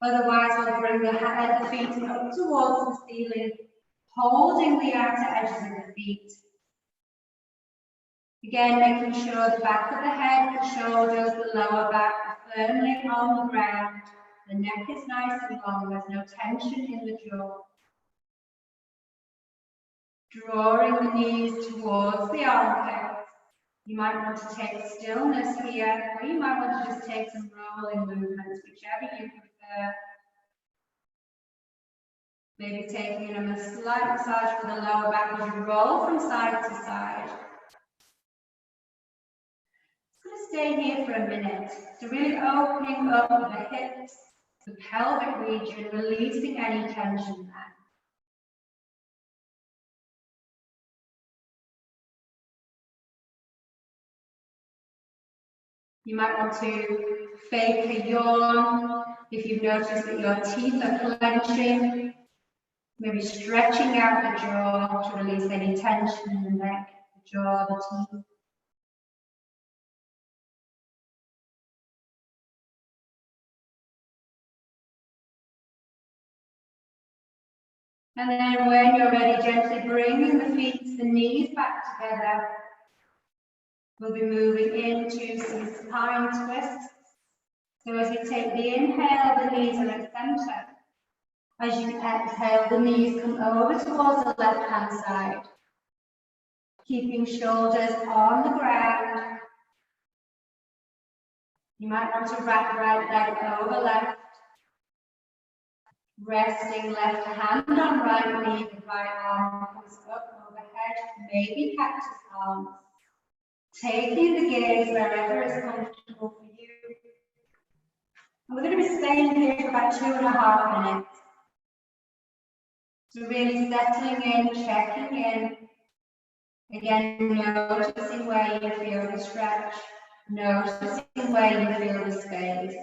Otherwise, we'll bring the feet up towards the ceiling, holding the outer edges of the feet. Again, making sure the back of the head, the shoulders, the lower back are firmly on the ground. The neck is nice and long, there's no tension in the jaw. Drawing the knees towards the armpits. You might want to take stillness here, or you might want to just take some rolling movements, whichever you prefer. Maybe taking a slight massage for the lower back as you roll from side to side. Just going to stay here for a minute. So really opening up the hips, the pelvic region, releasing any tension there. You might want to fake a yawn if you've noticed that your teeth are clenching. Maybe stretching out the jaw to release any tension in the neck, the jaw, the teeth. And then when you're ready, gently bringing the feet to the knees back together. We'll be moving into some spine twists. So as you take the inhale, the knees are at center. As you exhale, the knees come over towards the left-hand side. Keeping shoulders on the ground. You might want to wrap right leg over left. Resting left hand on right knee, the right arm comes up overhead, maybe cactus arms. Taking the gaze wherever is comfortable for you. And we're going to be staying here for about 2.5 minutes. So really settling in, checking in. Again, noticing where you feel the stretch, noticing where you feel the space.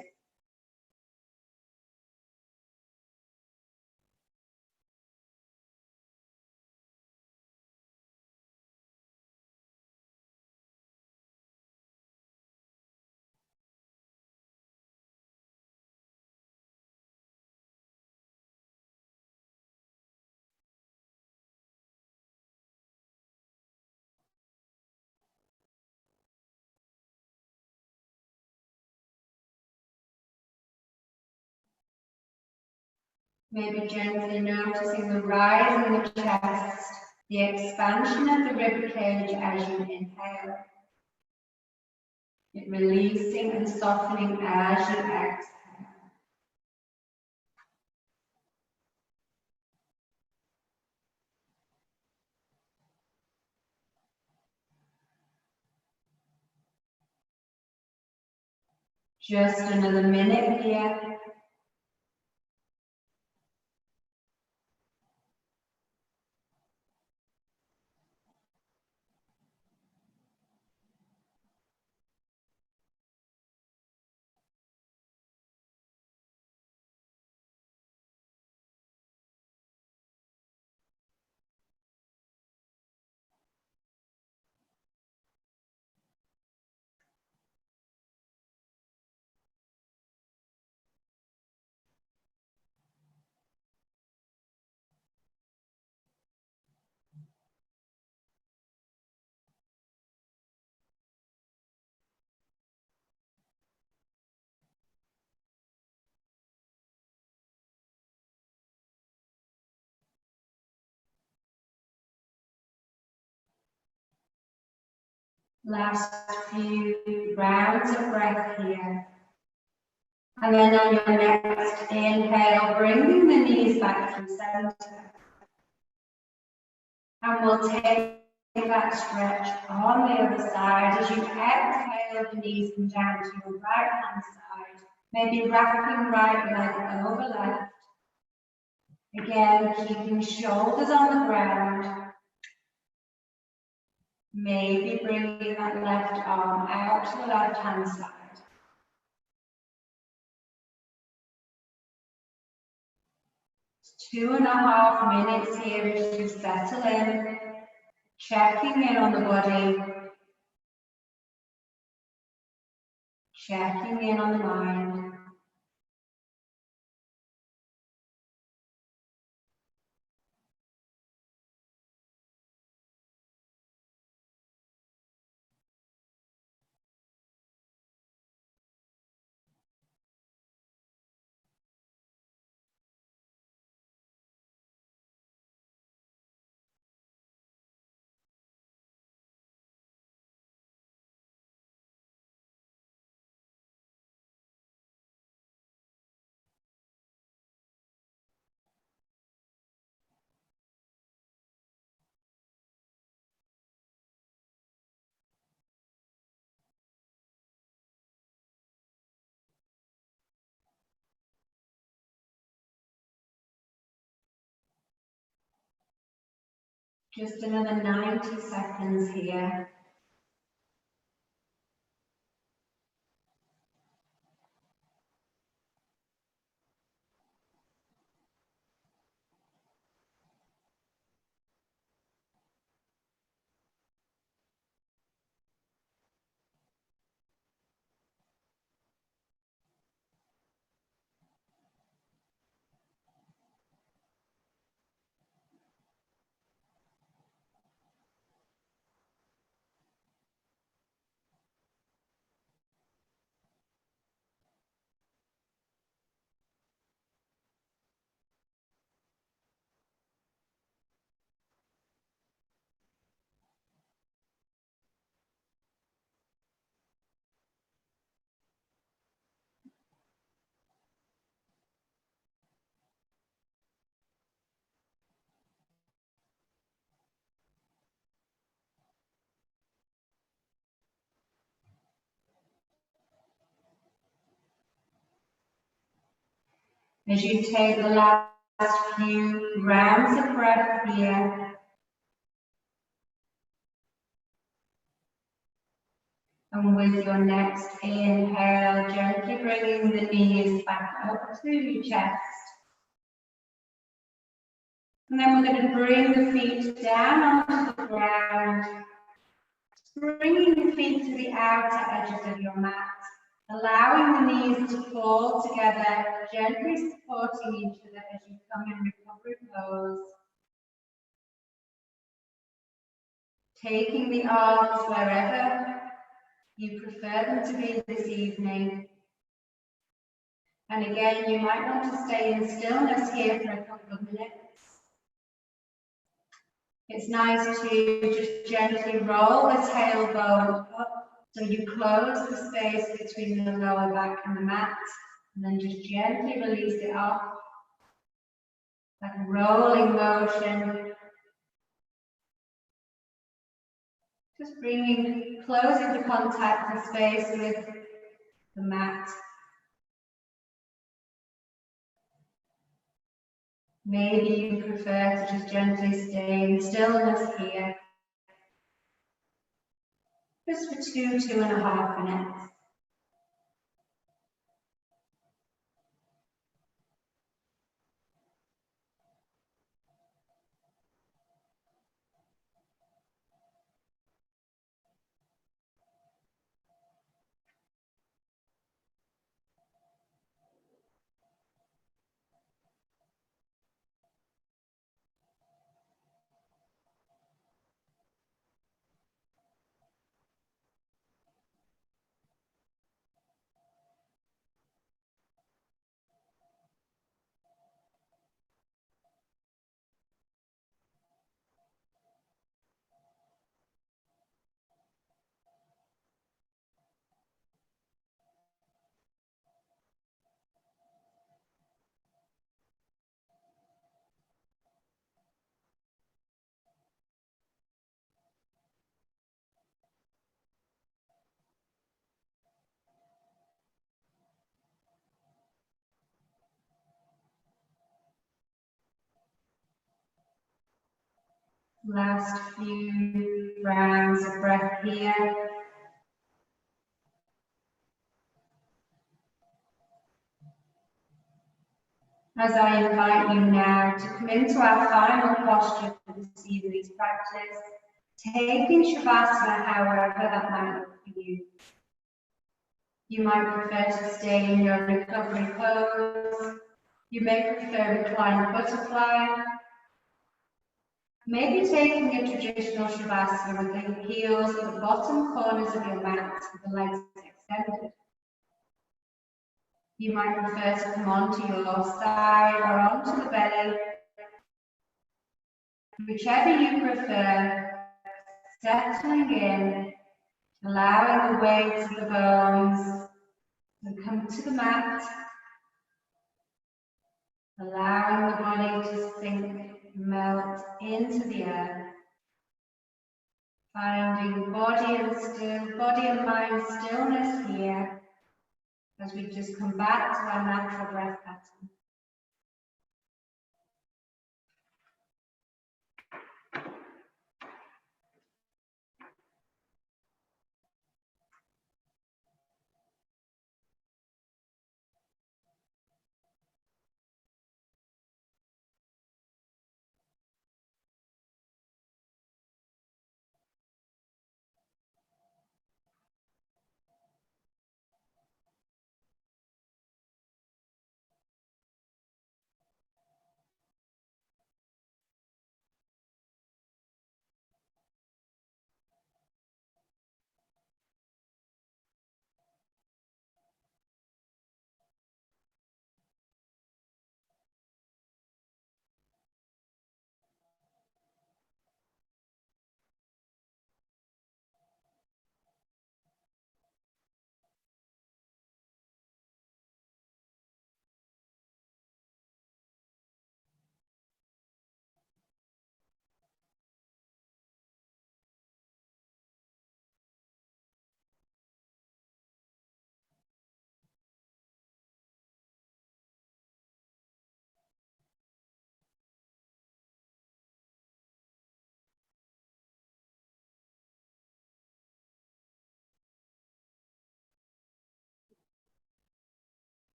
Maybe gently noticing the rise in the chest, the expansion of the rib cage as you inhale. It releasing and softening as you exhale. Just another minute here. Last few rounds of breath here. And then on your next inhale, bringing the knees back through center. And we'll take that stretch on the other side. As you exhale, the knees come down to your right hand side. Maybe wrapping right leg over left. Again, keeping shoulders on the ground. Maybe bringing that left arm out to the left hand side. It's 2.5 minutes here as you settle in, checking in on the body, checking in on the mind. Just another 90 seconds here. As you take the last few rounds of breath here, and with your next inhale, gently bringing the knees back up to your chest. And then we're going to bring the feet down onto the ground, bringing the feet to the outer edges of your mat, allowing the knees to fall together, gently supporting each other as you come in recovery pose. Taking the arms wherever you prefer them to be this evening. And again, you might want to stay in stillness here for a couple of minutes. It's nice to just gently roll the tailbone up so you close the space between the lower back and the mat, and then just gently release it off. Like a rolling motion. Just closing the contact and space with the mat. Maybe you prefer to just gently stay in stillness here. Just for 2.5 minutes. Last few rounds of breath here. As I invite you now to come into our final posture for this evening's practice, taking Shavasana however that might look for you. You might prefer to stay in your recovery pose. You may prefer reclined butterfly. Maybe taking a traditional Shavasana with the heels at the bottom corners of your mat with the legs extended. You might prefer to come onto your side or onto the belly. Whichever you prefer, settling in, allowing the weight of the bones to come to the mat, allowing the body to sink, melt into the earth, finding body and mind stillness here as we just come back to our natural breath pattern.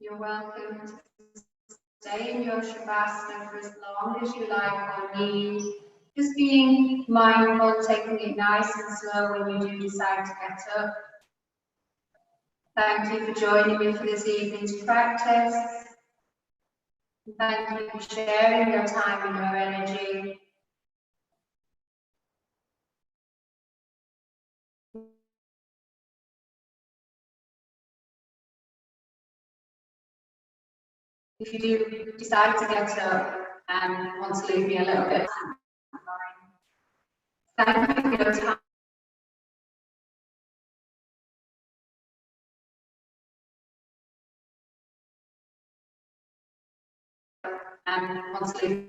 You're welcome to stay in your Shavasana for as long as you like or need. Just being mindful, taking it nice and slow when you do decide to get up. Thank you for joining me for this evening's practice. Thank you for sharing your time and your energy. If you do decide to get up and want to leave me a little bit, thank you for your time. Want to leave